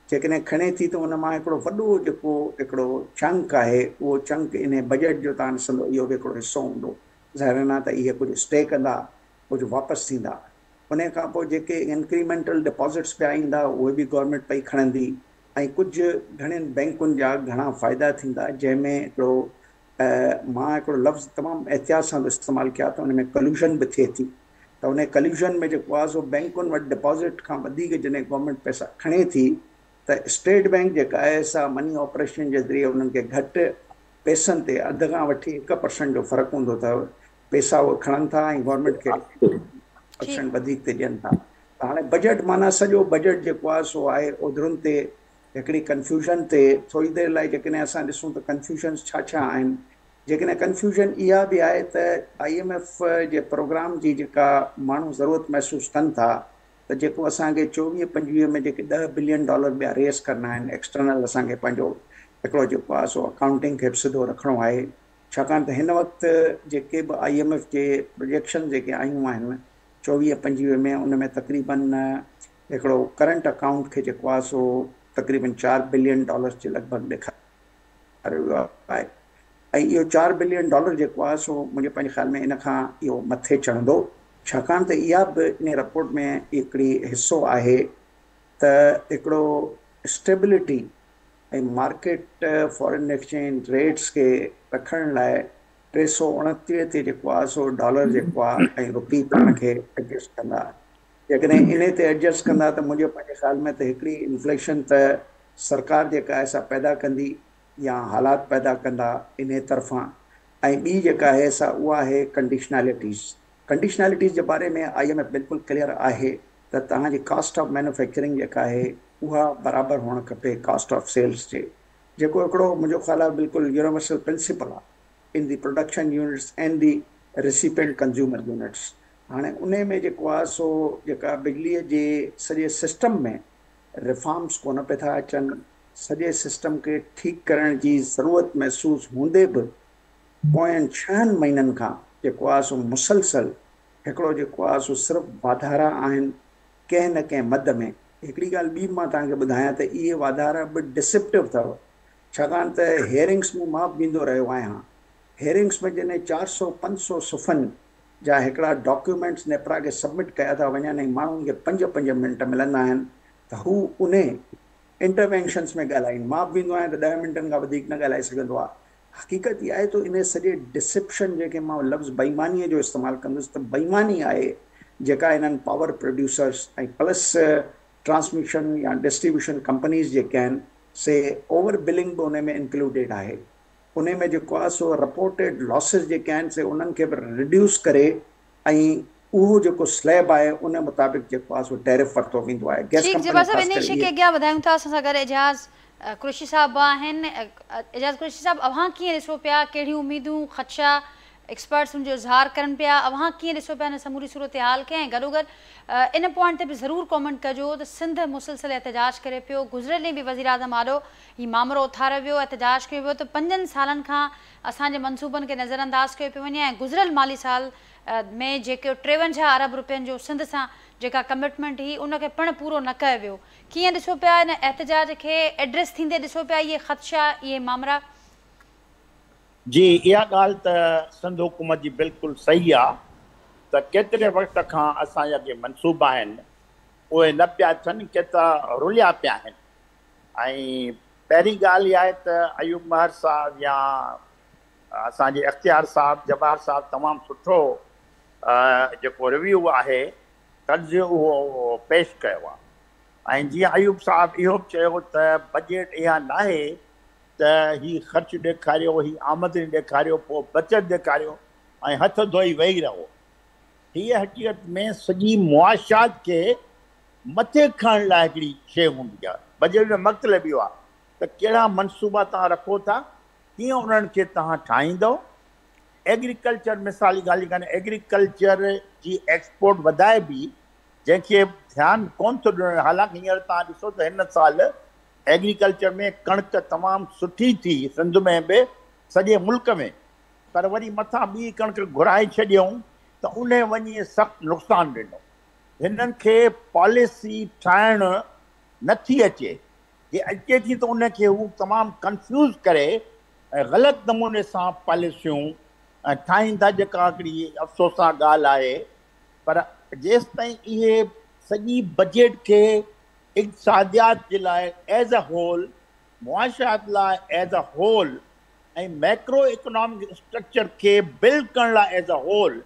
जेकॾहिं खणे थी त उन मां हिकिड़ो वॾो जेको हिकिड़ो चंक आहे उहो चंक इन बजट जो तव्हां ॾिसंदो इहो बि हिकिड़ो हिसो हूंदो। ज़ाहिर आहे त इहे कुझु स्टे कंदा, कुझु वापसि थींदा। उन खां पोइ जेके इंक्रीमेंटल डिपॉज़िट्स पिया ईंदा उहे बि गवर्नमेंट पई खणंदी ऐं कुझु घणनि बैंकुनि जा घणा फ़ाइदा थींदा जंहिंमें हिकिड़ो मां हिकिड़ो लफ़्ज़ तमामु एहतियात सां इस्तेमालु कया त उन में कल्यूशन बि थिए थी। त उन कल्यूशन में जेको आहे सो बैंकुनि वटि डिपॉज़िट खां वधीक जॾहिं गवर्नमेंट पैसा खणे थी त स्टेट बैंक जेका आहे सा मनी ऑपरेशन जे ज़रिए उन्हनि खे घटि पैसनि ते अधु खां वठी 1% जो फ़र्क़ु हूंदो अथव। पैसा उहे खणनि था ऐं गवर्नमेंट खे % वधीक ते ॾियनि था। त हाणे बजट माना सॼो बजट जेको आहे सो आहे उधरुनि ते हिकिड़ी कंफ्यूजन ते। थोरी देरि लाइ जेकॾहिं असां ॾिसूं त कंफ्यूजन्स छा छा आहिनि। जेकॾहिं कंफ्यूजन इहा बि आहे त IMF जे प्रोग्राम जी जेका माण्हू ज़रूरत महसूसु कनि था त जेको असांखे 24-25 में जेके $10 बिलियन ॿिया रेस करना आहिनि एक्सटर्नल असांखे पंहिंजो हिकिड़ो जेको आहे सो अकाउंटिंग खे बि सिधो रखिणो आहे। छाकाणि त हिन वक़्तु जेके बि IMF जे प्रोजेक्शन जेके आयूं आहिनि 24-25 में उन में तक़रीबन हिकिड़ो करंट अकाउंट खे जेको आहे सो तक़रीबन $4 बिलियन जे लॻभॻि ॾेखारियो वियो आहे। ऐं इहो $4 बिलियन जेको आहे सो मुंहिंजे पंहिंजे ख़्याल में इन खां इहो मथे चढ़ंदो। छाकाणि त इहा बि इन रिपोर्ट में हिकिड़ी हिसो आहे त हिकिड़ो स्टेबिलिटी ऐं मार्केट फॉरेन एक्सचेंज रेट्स खे रखण लाइ 329 ते जेको आहे सो डॉलर जेको आहे ऐं रुपी पाण खे एडजस्ट कंदा। जेकॾहिं इन ते एडजस्ट कंदा त मुंहिंजे पंहिंजे ख़्याल में त हिकिड़ी इन्फ्लेशन त सरकार जेका आहे सा पैदा कंदी या हालात पैदा कंदा इन तरफ़ां। ऐं ॿी जेका आहे सा उहा आहे कंडीशनैलिटीज़ जे बारे में IMF बिल्कुलु क्लियर आहे त तव्हांजी कॉस्ट ऑफ मैन्युफैक्चरिंग जेका आहे उहा बराबरि हुअणु खपे कॉस्ट ऑफ सेल्स जे। जेको हिकिड़ो मुंहिंजो ख़्याल आहे बिल्कुलु यूनिवर्सल प्रिंसिपल आहे इन the production units and the recipient consumer units. हाणे उन में जेको आहे सो जेका बिजलीअ जे सॼे सिस्टम में रिफॉर्म्स कोन पिया था अचनि। सॼे सिस्टम खे ठीकु करण जी ज़रूरत महसूसु हूंदे बि पोयनि 6 महीननि खां जेको आहे सो मुसलसल हिकिड़ो जेको आहे सो सिर्फ़ु वाधारा आहिनि कंहिं न कंहिं मद में। हिकिड़ी ॻाल्हि ॿी मां तव्हांखे ॿुधायां त इहे वाधारा बि डिसिप्टिव अथव। छाकाणि त हेयरिंग्स में मां बि ॾींदो रहियो आहियां। हेयरिंग्स में जॾहिं 400-500 सुफ़नि जा हिकिड़ा डॉक्यूमेंट्स नेपरा खे सबमिट कया था वञनि ऐं माण्हुनि खे 5-5 मिंट मिलंदा आहिनि त हू उन इंटरवेंशन्स में ॻाल्हाइनि। मां बि ॾींदो आहियां त 10 मिंटनि खां वधीक न ॻाल्हाए सघंदो आहे। हक़ीक़त इहा आहे त इन सॼे डिसिप्शन जेके मां लफ़्ज़ बेईमानीअ जो इस्तेमालु कंदुसि त बेईमानी आहे जेका इन्हनि पावर प्रोड्यूसर्स ऐं प्लस ट्रांसमिशन या डिस्ट्रीब्यूशन कंपनीज़ जेके आहिनि से ओवर बिलिंग बि उन में इंक्लूडेड आहे। उन में जेको आहे सो रिपोर्टेड लॉसिस जेके आहिनि से उन्हनि खे बि रिड्यूस करे ऐं उहो जेको स्लैब आहे उन मुताबिक़ जेको आहे सो टैरिफ वरितो वेंदो आहे। गैस कंपनी खे अॻियां वधायूं था असां सां गॾु एजाज़ कुरैशी साहब आहिनि। एजाज़ कुरैशी साहब, अव्हां कीअं ॾिसो पिया, कहिड़ियूं उम्मीदूं ख़दशा एक्सपर्ट्स जो इज़हार करनि पिया, अव्हां कीअं ॾिसो पिया हिन समूरी सूरत हाल खे? ऐं गॾोगॾु इन पॉइंट ते बि ज़रूरु कॉमेंट कजो त सिंध मुसलसिल एहतजाज करे पियो। गुज़िरियल ॾींहुं बि वज़ीर आज़म आॾो हीउ मामिलो उथारियो वियो, एहतजाज कयो वियो त 5 सालनि खां असांजे मनसूबनि खे नज़रअंदाज़ कयो पियो वञे ऐं गुज़िरियल माली साल में जेके 53 अरब रुपयनि जो सिंध सां जेका कमिटमेंट हुई उनखे पिणु पूरो न कयो वियो। कीअं ॾिसो पिया इन एहतजाज खे एड्रेस थींदे ॾिसो पिया इहे ख़दशा, इहे मामला? जी, इहा ॻाल्हि त सिंध हुकूमत जी बिल्कुलु सही आहे त केतिरे वक़्त खां असांजा जे मनसूबा आहिनि उहे न पिया थियनि, केतिरा रुलिया पिया आहिनि। ऐं पहिरीं ॻाल्हि इहा आहे त अयूब महर साहब या असांजे इख़्तियार साहब, जवाहर साहब तमामु सुठो जेको रिव्यू आहे तर्ज़ उहो पेश कयो आहे। ऐं जीअं अयूब साहब इहो बि चयो त बजट इहा न आहे त ही ख़र्चु ॾेखारियो, ही आमदनी ॾेखारियो, पोइ बचत ॾेखारियो ऐं हथ धोई वेही रहो। हीअ हक़ीक़त में सॼी मुआशात खे मथे खणण लाइ हिकिड़ी शइ हूंदी आहे। बजट जो मतिलबु इहो आहे त कहिड़ा मनसूबा तव्हां रखो था, कीअं उन्हनि खे तव्हां ठाहींदव। एग्रीकल्चर मिसाली ॻाल्हि कान्हे, एग्रीकल्चर जी एक्सपोर्ट वधाइबी जंहिंखे ध्यानु कोन थो ॾिनो। हालांकि हींअर तव्हां ॾिसो त हिन साल एग्रीकल्चर में कणिक तमामु सुठी थी, सिंध में बि सॼे मुल्क में, पर वरी मथां ॿी कणिक घुराए छॾियऊं त उन वञी सख़्तु नुक़सानु ॾिनो। हिननि खे पॉलिसी ठाहिणु नथी अचे, जे अचे थी त उनखे हू तमामु कंफ्यूज़ करे ऐं ग़लति नमूने सां पॉलिसियूं ठाहीनि था, जेका हिकिड़ी अफ़सोस सां ॻाल्हि आहे। पर जेसि ताईं इहे सॼी बजट खे इक़्तिसादियात जे लाइ एज़ अ होल, मुआशात लाइ एज़ अ होल ऐं मैक्रो इकोनॉमिक स्ट्रक्चर खे बिल्ड करण लाइ एज़ अ होल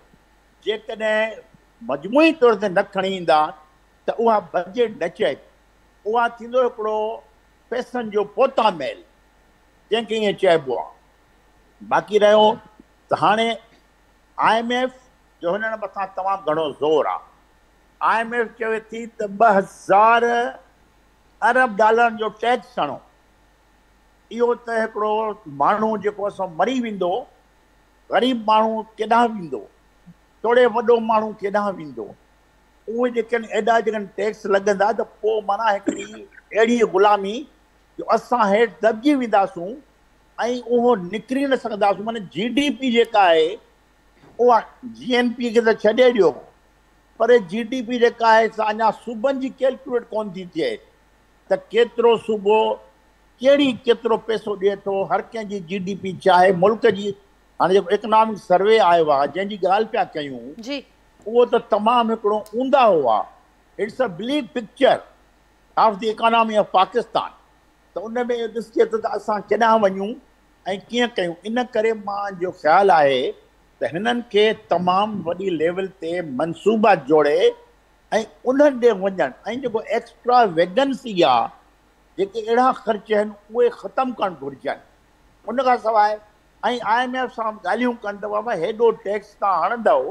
जेकॾहिं मजमूई तौर ते न खणी ईंदा त उहा बजट न चए, उहा थींदो हिकिड़ो पैसनि जो पोता महल, जंहिंखे ईअं चइबो आहे। बाक़ी रहियो त हाणे IMF जो हिन मथां तमामु घणो ज़ोर आहे। IMF चवे थी त 2000 अरब डॉलरनि जो टैक्स हणो। इहो त हिकिड़ो माण्हू जेको असां मरी वेंदो, ग़रीब माण्हू केॾांहुं वेंदो, थोरे वॾो माण्हू केॾांहुं वेंदो। उहे जेके एॾा जेकॾहिं टैक्स लॻंदा त पोइ माना हिकिड़ी अहिड़ी ग़ुलामी जो असां हेठि दॿिजी वेंदासूं ऐं उहो निकिरी न सघंदासीं। माना GDP जेका आहे उहा GNP खे त छॾे ॾियो, पर GDP जेका आहे सा अञा सूबनि जी कैलकुलेट कोन थी थिए त केतिरो सूबो केतिरो पैसो ॾिए थो, हर कंहिंजी GDP छा आहे मुल्क जी। हाणे जेको इकोनॉमिक सर्वे आयो आहे जंहिंजी ॻाल्हि पिया कयूं उहो त तमामु हिकिड़ो ऊंदा हुआ। It's a bleak picture of the economy of Pakistan. त उन में ॾिसिजे त असां केॾांहुं वञूं ऐं कीअं कयूं। इन करे मुंहिंजो ख़्यालु आहे त हिननि खे तमामु वॾी लेवल ते मनसूबा जोड़े ऐं उन्हनि ॾे वञनि ऐं जेको एक्स्ट्रा वैगन्सी आहे, जेके अहिड़ा ख़र्च आहिनि उहे ख़तमु करणु घुरिजनि। उन खां सवाइ ऐं IMF सां ॻाल्हियूं कनि त बाबा हेॾो टैक्स तव्हां हणंदव।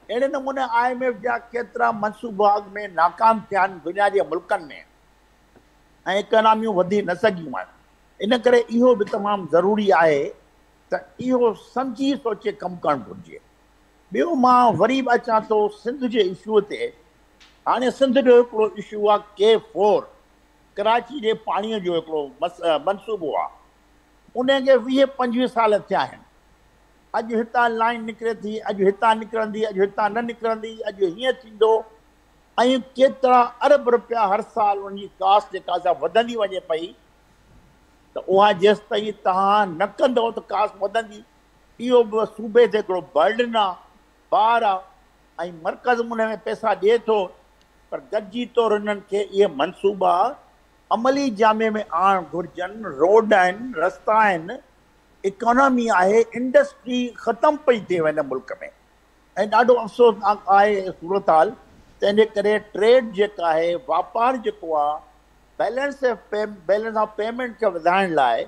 अहिड़े नमूने IMF जा केतिरा मनसूबा में नाकाम थिया आहिनि दुनिया जे मुल्कनि में ऐं इकोनॉमियूं वधी न सघियूं आहिनि। इन करे इहो बि तमामु ज़रूरी आहे त इहो सम्झी सोचे कमु करणु घुरिजे। ॿियो मां वरी बि अचां थो सिंध जे इशूअ ते। हाणे सिंध जो हिकिड़ो इशू आहे K4, कराची जे पाणीअ जो हिकिड़ो मनसूबो आहे। उनखे 20-25 साल थिया आहिनि। अॼु हितां लाइन निकिरे थी, अॼु हितां निकिरंदी, अॼु हितां न निकिरंदी, अॼु हीअं थींदो ऐं केतिरा अरब रुपया हर साल उनजी कास्ट जेका सा वधंदी वञे पई, त उहा जेसि ताईं तव्हां न कंदव त कास्ट वधंदी। इहो बि सूबे ते हिकिड़ो बर्डन आहे, भार आहे ऐं मर्कज़ उन में पैसा ॾिए थो, पर गॾिजी तौरु हिननि खे इहे मनसूबा अमली जामे में आणणु घुरिजनि। रोड आहिनि, रस्ता आहिनि, इकोनॉमी आहे, इंडस्ट्री ख़तमु पई थिए हिन मुल्क में ऐं ॾाढो अफ़सोसनाक आहे सूरत हाल। तंहिंजे करे ट्रेड जेका आहे, वापारु जेको आहे, बैलेंस ऑफ पेमेंट खे वधाइण लाइ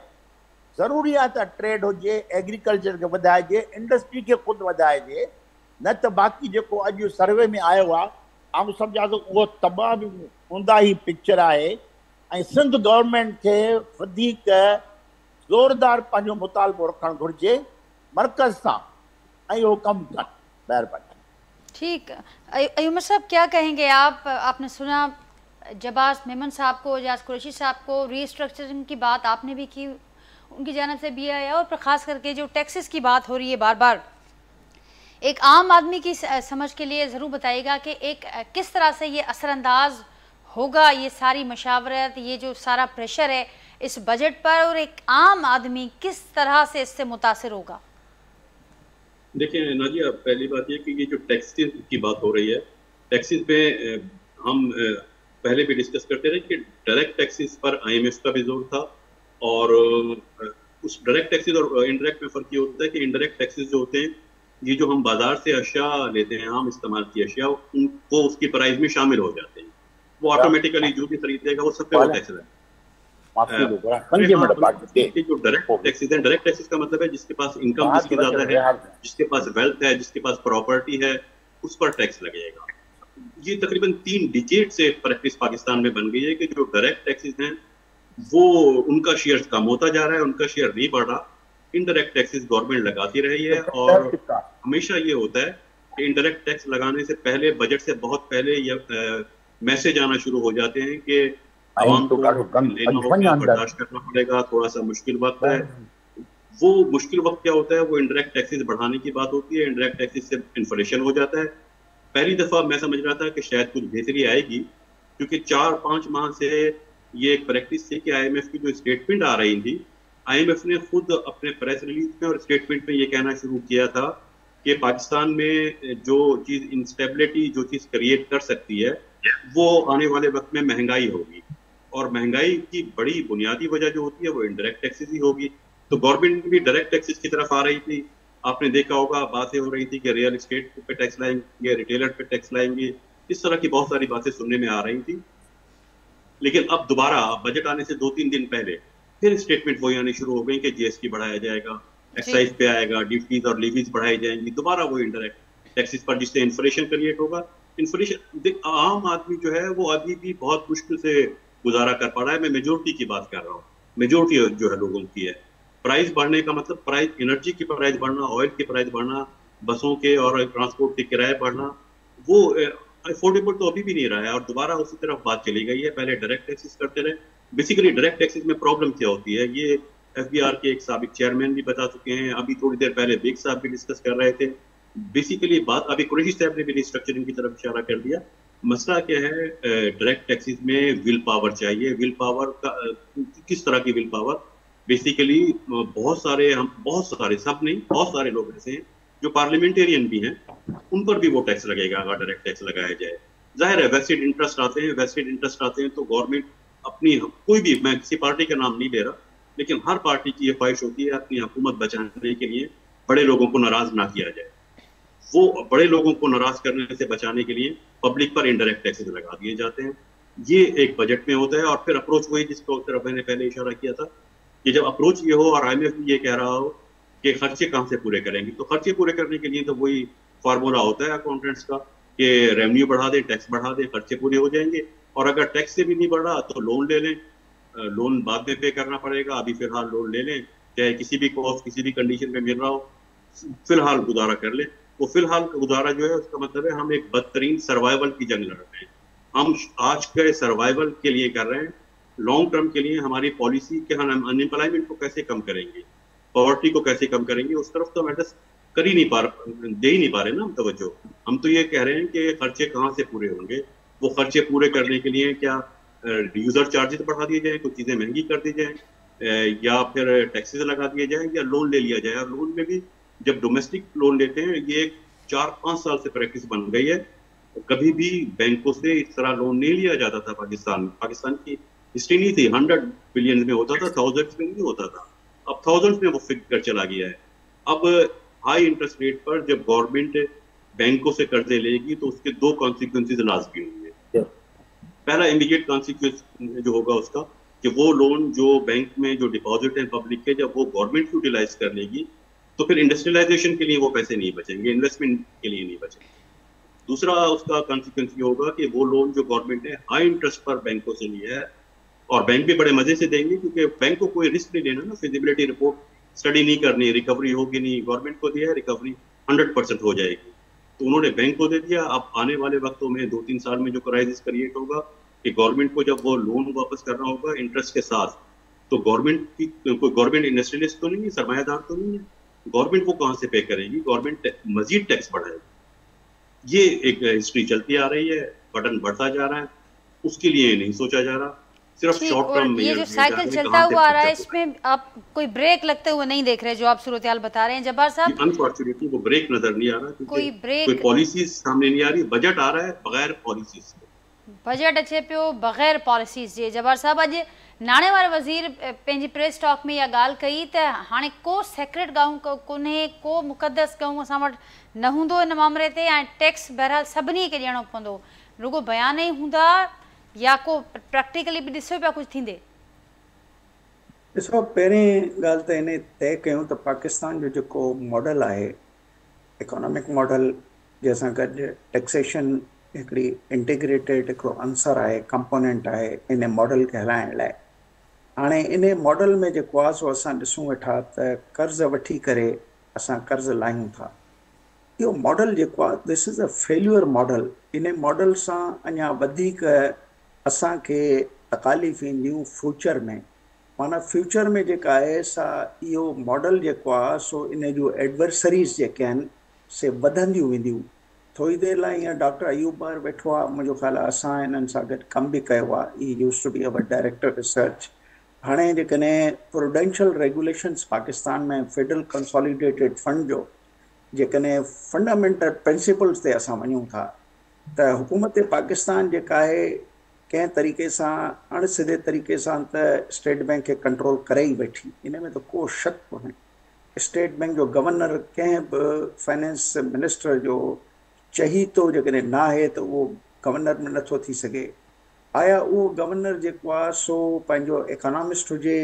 ज़रूरी आहे त ट्रेड हुजे, एग्रीकल्चर खे वधाइजे, इंडस्ट्री खे ख़ुदि वधाइजे। न त बाक़ी जेको अॼु सर्वे में आयो आहे, आउं सम्झां थो उहो तमामु ऊंदा ई पिक्चर आहे ऐं सिंध गवर्नमेंट खे वधीक ज़ोरदार पंहिंजो मुतालबो रखणु घुरिजे मर्कज़ सां ऐं उहो कमु कनि। महिरबानी। ठीक, अयूमर साहब क्या कहेंगे आप? आपने सुना जबाज मेमन साहब को, एजाज कुरैशी साहब को, रीस्ट्रक्चरिंग की बात आपने भी की, उनकी जानब से भी आया, और ख़ास करके जो टैक्सेस की बात हो रही है बार बार, एक आम आदमी की समझ के लिए ज़रूर बताइएगा कि एक किस तरह से ये असरअंदाज होगा ये सारी मशावरत, ये जो सारा प्रेशर है इस बजट पर, और एक आम आदमी किस तरह से इससे मुतासिर होगा? देखिए नाजिया, पहली बात ये कि ये जो टैक्सेस की बात हो रही है, टैक्सेस पे हम पहले भी डिस्कस करते रहे कि डायरेक्ट टैक्सेस पर IMF का भी जोर था, और उस डायरेक्ट टैक्सेस और इनडायरेक्ट में फर्क ये होता है कि इनडायरेक्ट टैक्सेस जो होते हैं, ये जो हम बाजार से अशिया लेते हैं, आम इस्तेमाल की अशिया, उनको उसकी प्राइस में शामिल हो जाते हैं। वो ऑटोमेटिकली जो भी खरीदेगा वो सब पे वो टैक्स है। माफी होगा 5 मिनट बाकी थे। जो डायरेक्ट टैक्सेस हैं, डायरेक्ट टैक्सेस का मतलब है जिसके पास इनकम जिसकी ज्यादा है, जिसके पास वेल्थ है, जिसके पास प्रॉपर्टी है, उस पर टैक्स लगेगा। ये तकरीबन 3 डिकेड से प्रैक्टिस पाकिस्तान में बन गई है कि जो डायरेक्ट टैक्सेस हैं वो उनका शेयर कम होता जा रहा है, उनका शेयर नहीं बढ़ रहा। इनडायरेक्ट टैक्सेस गवर्नमेंट लगाती रही है और हमेशा ये होता है कि इनडायरेक्ट टैक्स लगाने से पहले, बजट से बहुत पहले ये मैसेज आना शुरू हो जाते हैं कि आवाम को लेना होगा, बर्दाश्त करना पड़ेगा, थोड़ा सा मुश्किल वक्त है। वो मुश्किल वक्त क्या होता है, वो इनडायरेक्ट टैक्सेस बढ़ाने की बात होती है। इनडायरेक्ट टैक्सेस से इन्फ्लेशन हो जाता है। पहली दफा मैं समझ रहा था कि शायद कुछ बेहतरी आएगी, क्योंकि 4-5 माह से ये एक प्रैक्टिस थी कि IMF की जो स्टेटमेंट आ रही थी, IMF ने खुद अपने प्रेस रिलीज में और स्टेटमेंट में ये कहना शुरू किया था कि पाकिस्तान में जो चीज इंस्टेबिलिटी, जो चीज क्रिएट कर सकती है, वो आने वाले वक्त में महंगाई होगी। और महंगाई की बड़ी बुनियादी वजह जो होती है वो इनडायरेक्ट टैक्सेस ही होगी। तो गवर्नमेंट भी डायरेक्ट टैक्सेस की तरफ आ रही थी। आपने देखा होगा, बातें हो रही थी कि रियल एस्टेट पे टैक्स लाएंगे, रिटेलर पे टैक्स लाएंगे, इस तरह की बहुत सारी बातें सुनने में आ रही थी। लेकिन अब दोबारा बजट आने से 2-3 दिन पहले फिर स्टेटमेंट वही आनी शुरू हो गई कि GST बढ़ाया जाएगा, एक्साइज पे आएगा, ड्यूटीज और लीवीज बढ़ाई जाएंगी, दोबारा वो इनडायरेक्ट टैक्सेस पर, जिससे इन्फ्लेशन क्रिएट होगा। इन्फ्लेशन, आम आदमी जो है वो अभी भी बहुत मुश्किल से गुजारा कर पा रहा है। मैं मेजोरिटी की बात कर रहा हूँ, मेजोरिटी जो है लोगों की है। प्राइस बढ़ने का मतलब प्राइस, एनर्जी की प्राइस बढ़ना, ऑयल की प्राइस बढ़ना, बसों के और ट्रांसपोर्ट के किराए बढ़ना, वो अफोर्डेबल तो अभी भी नहीं रहा है। और दोबारा उसी तरफ बात चली गई है। पहले डायरेक्ट टैक्सेस करते रहे। बेसिकली डायरेक्ट टैक्सेस में प्रॉब्लम क्या होती है, ये FBR के एक साबिक चेयरमैन भी बता चुके हैं, अभी थोड़ी देर पहले बेग साहब भी डिस्कस कर रहे थे। बेसिकली बात, अभी कुरैशी साहब ने भी रिस्ट्रक्चरिंग की तरफ इशारा कर दिया। मसला क्या है, डायरेक्ट टैक्सेस में विल पावर चाहिए। विल पावर का किस तरह की विल पावर? बेसिकली बहुत सारे सब नहीं, बहुत सारे लोग ऐसे हैं जो पार्लियामेंटेरियन भी हैं, उन पर भी वो टैक्स लगेगा अगर डायरेक्ट टैक्स लगाया जाए। जाहिर है वेस्टेड इंटरेस्ट आते हैं, तो गवर्नमेंट अपनी, कोई भी, मैं किसी पार्टी का नाम नहीं ले रहा, लेकिन हर पार्टी की ये ख्वाहिश होती है अपनी हुकूमत बचाने के लिए बड़े लोगों को नाराज ना किया जाए। वो बड़े लोगों को नाराज करने से बचाने के लिए पब्लिक पर इनडायरेक्ट टैक्सेस लगा दिए जाते हैं। ये एक बजट में होता है। और फिर अप्रोच वही जिसको तरफ मैंने पहले इशारा किया था कि जब अप्रोच ये हो और IMF भी ये कह रहा हो कि खर्चे कहाँ से पूरे करेंगे, तो खर्चे पूरे करने के लिए तो वही फार्मूला होता है अकाउंटेंट्स का कि रेवेन्यू बढ़ा दे, टैक्स बढ़ा दे, खर्चे पूरे हो जाएंगे। और अगर टैक्स से भी नहीं बढ़ रहा तो लोन ले लें, लोन बाद में पे करना पड़ेगा, अभी फिलहाल लोन ले लें, चाहे किसी भी कॉस्ट, किसी भी कंडीशन में मिल रहा हो, फिलहाल गुजारा कर ले। वो फिलहाल गुजारा जो है उसका मतलब है हम एक बदतरीन सर्वाइवल की जंग लड़ रहे हैं। हम आज के सर्वाइवल के लिए कर रहे हैं, लॉन्ग टर्म के लिए हमारी पॉलिसी के हम अनएम्प्लॉयमेंट को कैसे कम करेंगे, पॉवर्टी को कैसे कम करेंगे, उस तरफ तो हम एड्रेस कर ही नहीं पा रहे ना हम तवज्जो। हम तो ये कह रहे हैं कि खर्चे कहाँ से पूरे होंगे। वो खर्चे पूरे करने के लिए क्या यूजर चार्जेस बढ़ा दिए जाए, कुछ चीजें महंगी कर दी जाए, या फिर टैक्सेस लगा दिए जाए, या लोन ले लिया जाए। और लोन में भी जब डोमेस्टिक लोन लेते हैं, ये 4-5 साल से प्रैक्टिस बन गई है, कभी भी बैंकों से इस तरह लोन नहीं लिया जाता था। पाकिस्तान की हिस्ट्री नहीं थी, 100 बिलियन में होता था, थाउजेंड्स में नहीं होता था। अब थाउजेंड्स में वो फिगर चला गया है। अब हाई इंटरेस्ट रेट पर जब गवर्नमेंट बैंकों से कर्जे लेगी तो उसके 2 कॉन्सिक्वेंसेज लाजमी होंगे। पहला इमीडिएट कॉन्सिक्वेंस जो होगा उसका कि वो लोन जो बैंक में जो डिपॉजिट है पब्लिक के, जब वो गवर्नमेंट यूटिलाइज कर लेगी तो फिर इंडस्ट्रियलाइजेशन के लिए वो पैसे नहीं बचेंगे, इन्वेस्टमेंट के लिए नहीं बचेंगे। दूसरा उसका कॉन्सिक्वेंस ये होगा कि वो लोन जो गवर्नमेंट ने हाई इंटरेस्ट पर बैंकों से लिया है, और बैंक भी बड़े मजे से देंगे क्योंकि बैंक को कोई रिस्क नहीं लेना ना, फिजिबिलिटी रिपोर्ट स्टडी नहीं करनी, रिकवरी होगी नहीं, गवर्नमेंट को दिया है, रिकवरी 100% हो जाएगी। तो उन्होंने बैंक को दे दिया। अब आने वाले वक्तों में 2-3 साल में जो क्राइसिस क्रिएट होगा कि गवर्नमेंट को जब वो लोन वापस करना होगा इंटरेस्ट के साथ, तो गवर्नमेंट इंडस्ट्रियलिस्ट तो नहीं है, सरमायादार तो नहीं है, गवर्नमेंट वो कहाँ से पे करेगी? गवर्नमेंट मजीद टैक्स बढ़ाएगी। ये एक हिस्ट्री चलती आ रही है, बटन बढ़ता जा रहा है, उसके लिए नहीं सोचा जा रहा, सिर्फ शॉर्ट टर्म में। ये जो साइकिल चलता हुआ आ रहा है, इसमें आप कोई ब्रेक लगते हुए नहीं देख रहे, जो आप सूरत-ए-हाल बता रहे हैं जब्बार साहब? अनफॉर्चुनेटली वो ब्रेक नजर नहीं आ रहा, कोई ब्रेक, कोई पॉलिसीज सामने नहीं आ रही। बजट आ रहा है बगैर पॉलिसीज, बजट अचे पियो बगैर पॉलिसीज जे। जब्बार साहब, अॼु नाणे वारे वज़ीर पंहिंजी प्रेस टॉक में इहा ॻाल्हि कई त हाणे को सेक्रेट ॻाल्हि कोन्हे, को मुक़दस ॻाल्हि असां वटि न हूंदो इन मामले ते, ऐं टैक्स बहरहाल सभिनी खे ॾियणो पवंदो। रुगो बयान ई हूंदा या को प्रैक्टिकली भी ॾिसो पिया कुछ थींदे? ॾिसो, पहिरीं ॻाल्हि त इन तय कयूं त पाकिस्तान जो जेको मॉडल आहे, इकोनॉमिक मॉडल, जंहिंसां गॾु टैक्सेशन हिकिड़ी इंटीग्रेटेड हिकिड़ो अंसर आहे, कंपोनेंट आहे इन मॉडल खे हलाइण लाइ। हाणे इन मॉडल में जेको आहे सो असां ॾिसूं वेठा त कर्ज़ वठी करे असां कर्ज़ लाहियूं था। इहो मॉडल जेको आहे, this is a failure model. इन मॉडल सां अञा वधीक असांखे तकालीफ़ ईंदियूं फ्यूचर में। माना फ्यूचर में जेका आहे सा इहो मॉडल जेको आहे सो इन जूं एडवर्सरीज़ जेके आहिनि से वधंदियूं वेंदियूं। थोरी देरि लाइ हीअं डॉक्टर अयूब बार वेठो आहे, मुंहिंजो ख़्यालु आहे असां हिननि सां गॾु कमु बि कयो आहे। ई used to be our director research. हाणे जेकॾहिं प्रूडेंशियल रेगुलेशन्स पाकिस्तान में फेडरल कंसोलिडेटेड फंड जो जेकॾहिं फंडामेंटल प्रिंसिपल्स ते असां वञूं था त हुकूमत पाकिस्तान जेका आहे कंहिं तरीक़े सां अणसिधे तरीक़े सां त स्टेट बैंक खे कंट्रोल करे ई वेठी। इन में त को शक कोन्हे। स्टेट बैंक जो गवर्नर कंहिं बि फाइनेंस मिनिस्टर जो चही थो जेकॾहिं न आहे त उहो गवर्नर में नथो थी सघे। आया उहो गवर्नर जेको आहे सो पंहिंजो इकोनॉमिस्ट हुजे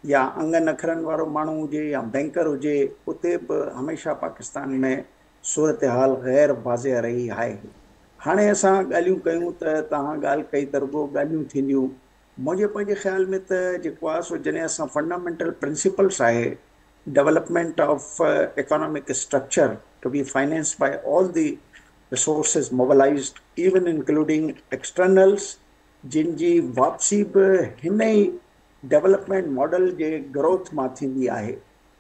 या अंग नखरनि वारो माण्हू हुजे या बैंकर हुजे, उते बि हमेशह पाकिस्तान में सूरत हाल गैर वाज़िह रही आहे। हाणे असां ॻाल्हियूं कयूं त तव्हां ॻाल्हि कई त रुॻो ॻाल्हियूं थींदियूं। मुंहिंजे पंहिंजे ख़्याल में त जेको आहे सो जॾहिं असां फंडामेंटल प्रिंसिपल्स आहे development of economic structure to be financed by all the resources mobilised even including externals, जिन जी वापसी बि हिन ई डेवलपमेंट मॉडल जे ग्रोथ मां थींदी आहे।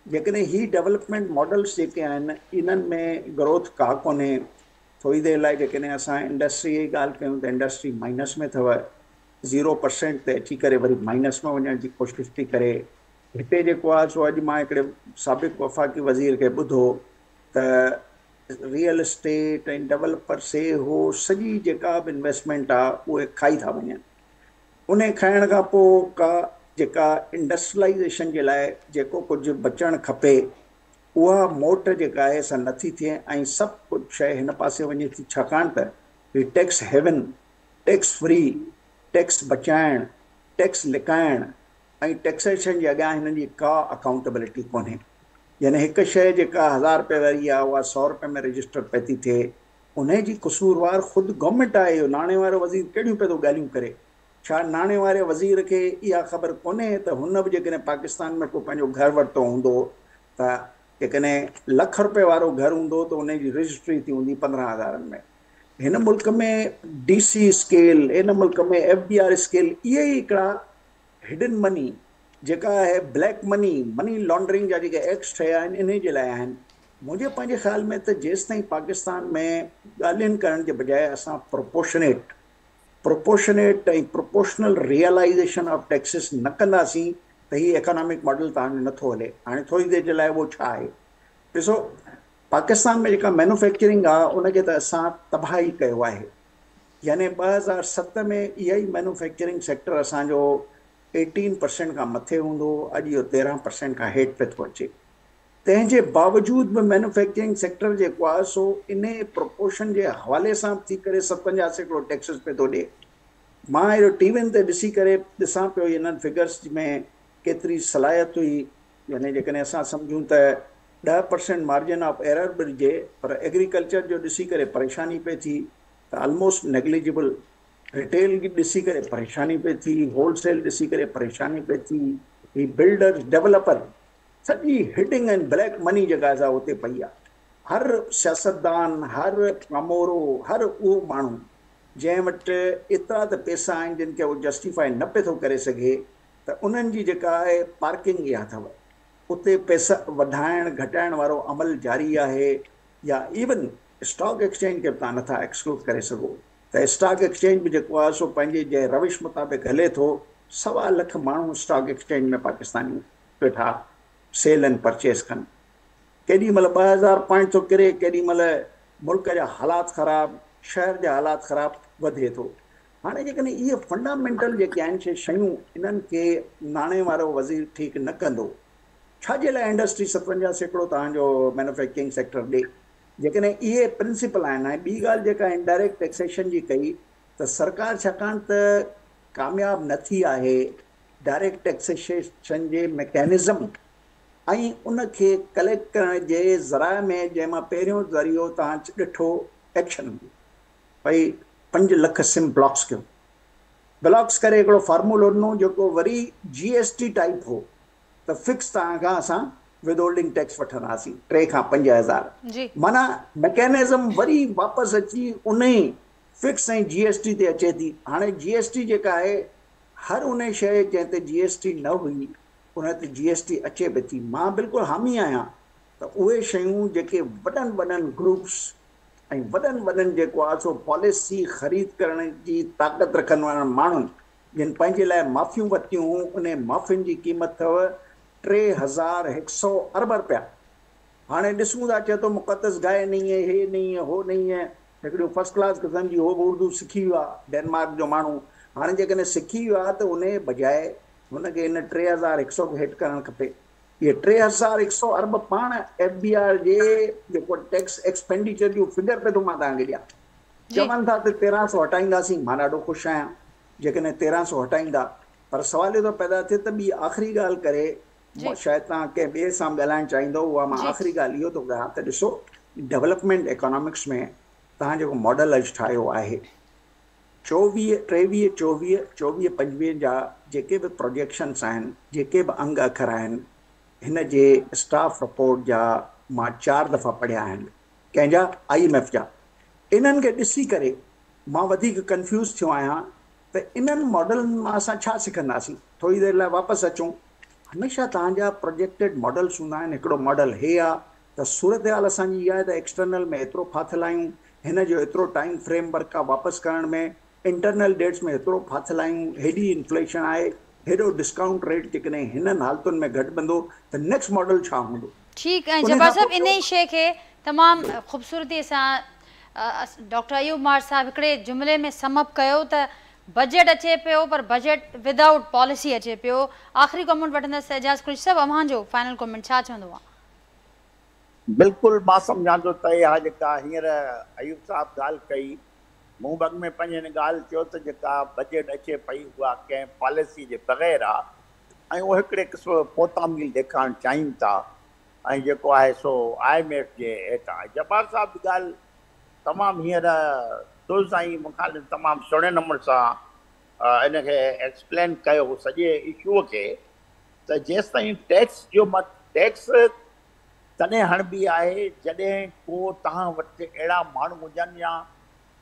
जेकॾहिं ही डेवलपमेंट मॉडल्स जेके आहिनि इन्हनि में ग्रोथ का कोन्हे। थोरी देरि लाइ जेकॾहिं असां इंडस्ट्री जी ॻाल्हि कयूं त इंडस्ट्री माइनस में अथव, 0% ते अची करे वरी माइनस में वञण जी कोशिशि थी करे। हिते जेको आहे सो अॼु मां हिकिड़े साबिक़ वफ़ाक़ी वज़ीर खे ॿुधो त रियल इस्टेट ऐं डेवलपर से हो सॼी जेका बि इन्वेस्टमेंट आहे उहे खाई था वञनि। उन खाइण खां पोइ का जेका इंडस्ट्रियलाइज़ेशन जे लाइ जेको कुझु बचणु खपे उहा मोट जेका आहे सा नथी थिए ऐं सभु कुझु शइ हिन पासे वञे थी, छाकाणि त ही tax haven, tax free, tax बचाइण, टैक्स लिकाइण ऐं टैक्सेशन जे अॻियां हिननि जी का अकाउंटेबिलिटी कोन्हे। यानी हिकु शइ जेका 1000 रुपए वारी आहे उहा 100 रुपए में रजिस्टर पई थी थिए, उन जी कसूरवार ख़ुदि गवर्नमेंट आहे। इहो नाणे वारो वज़ीर कहिड़ियूं पियो थो ॻाल्हियूं करे। छा नाणे वारे वज़ीर खे इहा ख़बर कोन्हे त हुन बि जेकॾहिं पाकिस्तान में को पंहिंजो घरु वरितो हूंदो त जेकॾहिं लख रुपए वारो घरु हूंदो त उन जी रजिस्ट्री थी हूंदी 15,000 में। हिन मुल्क में DC स्केल, हिन मुल्क में FBR स्केल, इहे ई हिकिड़ा हिडन मनी जेका आहे ब्लैक मनी, मनी लॉन्ड्रिंग जा जेके एक्ट्स ठहिया आहिनि इन जे लाइ आहिनि। मुंहिंजे पंहिंजे ख़्याल में त जेसि ताईं पाकिस्तान में ॻाल्हियुनि करण जे बजाए असां प्रोपोर्शनेट ऐं प्रोपोर्शनल रियलाइज़ेशन ऑफ टैक्सिस न कंदासीं त हीउ इकोनॉमिक मॉडल तव्हांजो नथो हले। हाणे थोरी देरि जे लाइ उहो छा आहे, ॾिसो पाकिस्तान में जेका मैन्युफैक्चरिंग आहे उनखे त असां तबाही कयो आहे। यानी 2007 में इहा ई मैन्युफैक्चरिंग सेक्टर असांजो 18% खां मथे हूंदो, अॼु इहो 13% खां हेठि पियो थो अचे। तंहिंजे बावजूद बि मैन्युफैक्चरिंग सेक्टर जेको आहे सो इन प्रोपोर्शन जे हवाले सां थी करे 57% टैक्सिस पियो थो ॾिए। मां अहिड़ो टीवियुनि ते ॾिसी करे ॾिसां पियो इन्हनि फिगर्स में केतिरी सलाहियत हुई। यानी जेकॾहिं असां सम्झूं त 10% मार्जिन ऑफ एरर बि ॾिजे, पर एग्रीकल्चर जो ॾिसी करे परेशानी पई थी त ऑलमोस्ट नेग्लिजिबल। रिटेल ॾिसी करे परेशानी पई थी, होलसेल ॾिसी करे परेशानी पई थी। ही बिल्डर्स, डेवलपर, सॼी हिडिंग एंड ब्लैक मनी जेका आहे उते पई आहे। हर सियासतदान, हर कमोरो, हर उहो माण्हू जंहिं वटि एतिरा त पैसा आहिनि जिन खे उहो जस्टिफाई न पियो थो करे सघे, त उन्हनि जी जेका आहे पार्किंग इहा अथव। उते पैसा वधाइण घटाइण वारो अमल जारी आहे। या इवन स्टॉक एक्सचेंज खे तव्हां नथा एक्सक्लूड करे सघो त स्टॉक एक्सचेंज बि जेको आहे सो पंहिंजे जंहिं रविश मुताबिक़ हले थो। 1.25 लख माण्हू स्टॉक एक्सचेंज में पाकिस्तानी वेठा सेल एंड परचेस कनि। केॾी महिल 2000 पॉइंट थो किरे, केॾी महिल मुल्क जा हालात ख़राबु, शहर जा हालात ख़राबु वधे थो। हाणे जेकॾहिं इहे फंडामेंटल जेके आहिनि शयूं इन्हनि खे नाणे वारो वज़ीर ठीकु न कंदो, छाजे लाइ इंडस्ट्री 57% तव्हांजो मैन्युफैक्चरिंग सेक्टर ॾे। जेकॾहिं इहे प्रिंसिपल आहिनि। ऐं ॿी ॻाल्हि जेका इनडायरेक्ट टैक्सेशन जी कई त सरकार छाकाणि त कामयाबु न थी आहे डायरेक्ट टैक्सेशन जे मैकेनिज़म ऐं उनखे कलेक्ट करण जे ज़राए में जंहिंमां पहिरियों ज़रियो तव्हां ॾिठो एक्शन भई 5 लख सिम ब्लॉक्स कयो, ब्लॉक्स करे हिकिड़ो फार्मूलो ॾिनो जेको वरी GST टाइप हो त फिक्स तव्हां खां असां विदहोल्डिंग टैक्स वठंदासीं 3 खां 5,000 माना मैकेनिज़म वरी वापसि अची उन ई फिक्स ऐं GST ते अचे थी। हाणे GST जेका आहे हर उन शइ जंहिं ते GST न हुई उन ते GST अचे बि थी। मां बिल्कुलु हामी आहियां त उहे शयूं जेके वॾनि ग्रुप्स ऐं वॾनि जेको आहे सो पॉलिसी ख़रीद करण जी ताक़त रखनि वारा माण्हू जिन पंहिंजे लाइ माफ़ियूं वरितियूं हुयूं उन माफ़ियुनि जी क़ीमत अथव 3,100 अरब रुपया। हाणे ॾिसूं था चए थो मुक़दस गाए नहीं है, हे नहीं है, हो नहीं है। हिकिड़ो फर्स्ट क्लास क़िस्म जी हो बि उर्दू सिखी वियो आहे डेनमार्क जो माण्हू। हाणे जेकॾहिं सिखी वियो आहे त उन बजाए हुनखे हिन 3,100 खे हिट करणु खपे। इहे 3,100 अरब पाण FBR जे जेको टैक्स एक्सपेंडिचर जो फिगर पे थो मां तव्हांखे ॾियां। चवनि था त 1,300 हटाईंदासीं, मां ॾाढो ख़ुशि आहियां जेकॾहिं 1,300 हटाईंदा। पर सवाल इहो थो पैदा थिए त ॿी आख़िरी ॻाल्हि करे शायदि तव्हां कंहिं ॿिए सां ॻाल्हाइणु चाहींदो, उहा मां आख़िरी ॻाल्हि इहो थो कयां त ॾिसो डेवलपमेंट इकोनॉमिक्स में तव्हां जेको मॉडल अॼु ठाहियो आहे 24-25 जा जेके बि प्रोजेक्शन्स आहिनि, जेके बि अंग अखर आहिनि, हिन जे स्टाफ रिपोर्ट जा मां 4 दफ़ा पढ़िया आहिनि, कंहिंजा IMF जा। इन्हनि खे ॾिसी करे मां वधीक कंफ्यूज़ थियो आहियां त इन्हनि मॉडलनि मां असां छा सिखंदासीं। थोरी देरि लाइ वापसि अचूं। हमेशह तव्हांजा प्रोजेक्टेड मॉडल्स हूंदा आहिनि। हिकिड़ो मॉडल हे आहे त सूरत हाल असांजी इहा आहे त एक्सटर्नल में एतिरो फाथल आहियूं, हिन जो एतिरो टाइम फ्रेम वर्क आहे वापसि करण में, इंटरनल डेट्स में एतिरो फाथल आहियूं, हेॾी इन्फ्लेशन आहे, हेॾो डिस्काउंट रेट जेकॾहिं हिननि हालतुनि में घटिजंदो त नेक्स्ट मॉडल छा हूंदो। ठीकु आहे जब्बार साहब, इन ई शइ खे तमामु ख़ूबसूरतीअ सां डॉक्टर अयूब महर साहब हिकिड़े जुमिले में समअप कयो त बजट अचे पियो पर बजट विदाउट पॉलिसी अचे पियो। आख़िरी कमेंट वठंदसि एजाज़ कुरैशी साहब, अव्हांजो फाइनल कमेंट छा चवंदो आहे? बिल्कुलु मां सम्झां थो त इहा जेका हींअर अयूब साहब ॻाल्हि कई, मूं बग में पंहिंजे हिन ॻाल्हि चयो त जेका बजट अचे पई उहा कंहिं पॉलिसी जे बग़ैर आहे ऐं उहो हिकिड़े क़िस्म पोतामील ॾेखारणु चाहिनि था ऐं जेको आहे सो IMF जे हेठां। जब्बार साहब जी ॻाल्हि तमामु हींअर तो साईं मूंखां तमामु सुहिणे नमूने सां इनखे एक्सप्लेन कयो सॼे इशूअ खे त जेसि ताईं टैक्स जो टैक्स तॾहिं हणिबी आहे जॾहिं को तव्हां वटि अहिड़ा माण्हू हुजनि या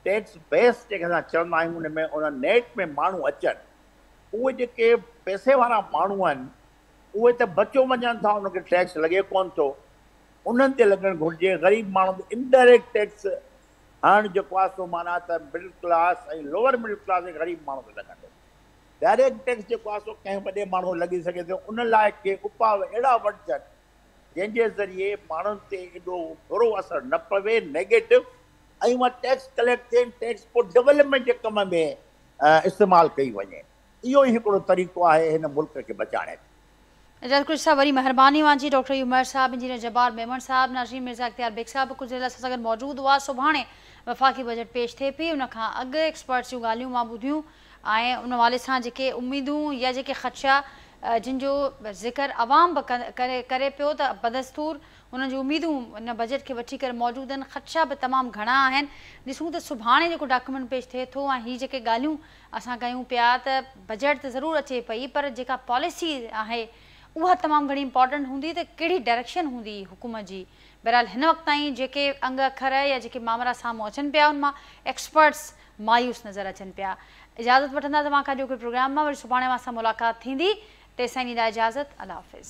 टैक्स बेस जेके असां चवंदा आहियूं उन में उन नेट में माण्हू अचनि। उहे जेके पैसे वारा माण्हू आहिनि उहे त बचो वञनि था, उनखे टैक्स लॻे कोन थो, उन्हनि ते लॻणु घुरिजे। ग़रीब माण्हू ते इनडायरेक्ट टैक्स हाणे जेको आहे सो माना त मिडिल क्लास ऐं लोअर मिडिल क्लास ऐं ग़रीब माण्हू ते लॻंदो। डायरेक्ट टैक्स जेको आहे सो कंहिं वॾे माण्हू लॻी सघे थो। उन लाइ के उपाउ अहिड़ा वठजनि जंहिंजे ज़रिए माण्हुनि ते एॾो बुरो असरु न पवे नेगेटिव, ऐं उहा टैक्स कलेक्ट थियनि, टैक्स पोइ डेवलपमेंट जे कम में इस्तेमालु कई वञे। इहो ई हिकिड़ो तरीक़ो आहे हिन मुल्क खे बचाइण जो। एजाज़ कुरैशी साहब, वरी महिरबानी वांजी। डॉक्टर अयूब महर साहब, इंजीनियर जब्बार मेमन साहब, नाज़रीन मिर्ज़ा इख्तियार बेग साहब कुझु देरि असां सां गॾु मौजूदु हुआ। सुभाणे वफ़ाक़ी बजट पेश थिए पई, उनखां अॻु एक्सपर्ट्स जूं ॻाल्हियूं मां ॿुधियूं ऐं उन हवाले सां जेके उमेदूं या जेके ख़दशा जिन जो ज़िक्र अवाम बि करे पियो त बदस्तूर उन्हनि जूं उमेदूं इन बजट खे वठी करे मौजूदु आहिनि, ख़दशा बि तमामु घणा आहिनि। ॾिसूं त सुभाणे जेको डॉक्यूमेंट पेश थिए थो ऐं हीअ जेके ॻाल्हियूं असां कयूं पिया त बजट त ज़रूरु अचे पई पर जेका पॉलिसी आहे उहा तमामु घणी इंपॉर्टेंट हूंदी त कहिड़ी डायरेक्शन हूंदी हुकूमत जी। बहरहाल हिन वक़्त ताईं जेके अंग अखर या जेके मामला साम्हूं अचनि पिया उन मां एक्सपर्ट्स मायूस नज़र अचनि पिया। इजाज़त वठंदा तव्हां खां ॿियो कोई प्रोग्राम मां, वरी सुभाणे मां सां मुलाक़ात थींदी। तेसिताईं ॾींदा इजाज़त, अल्लाह हाफ़िज़।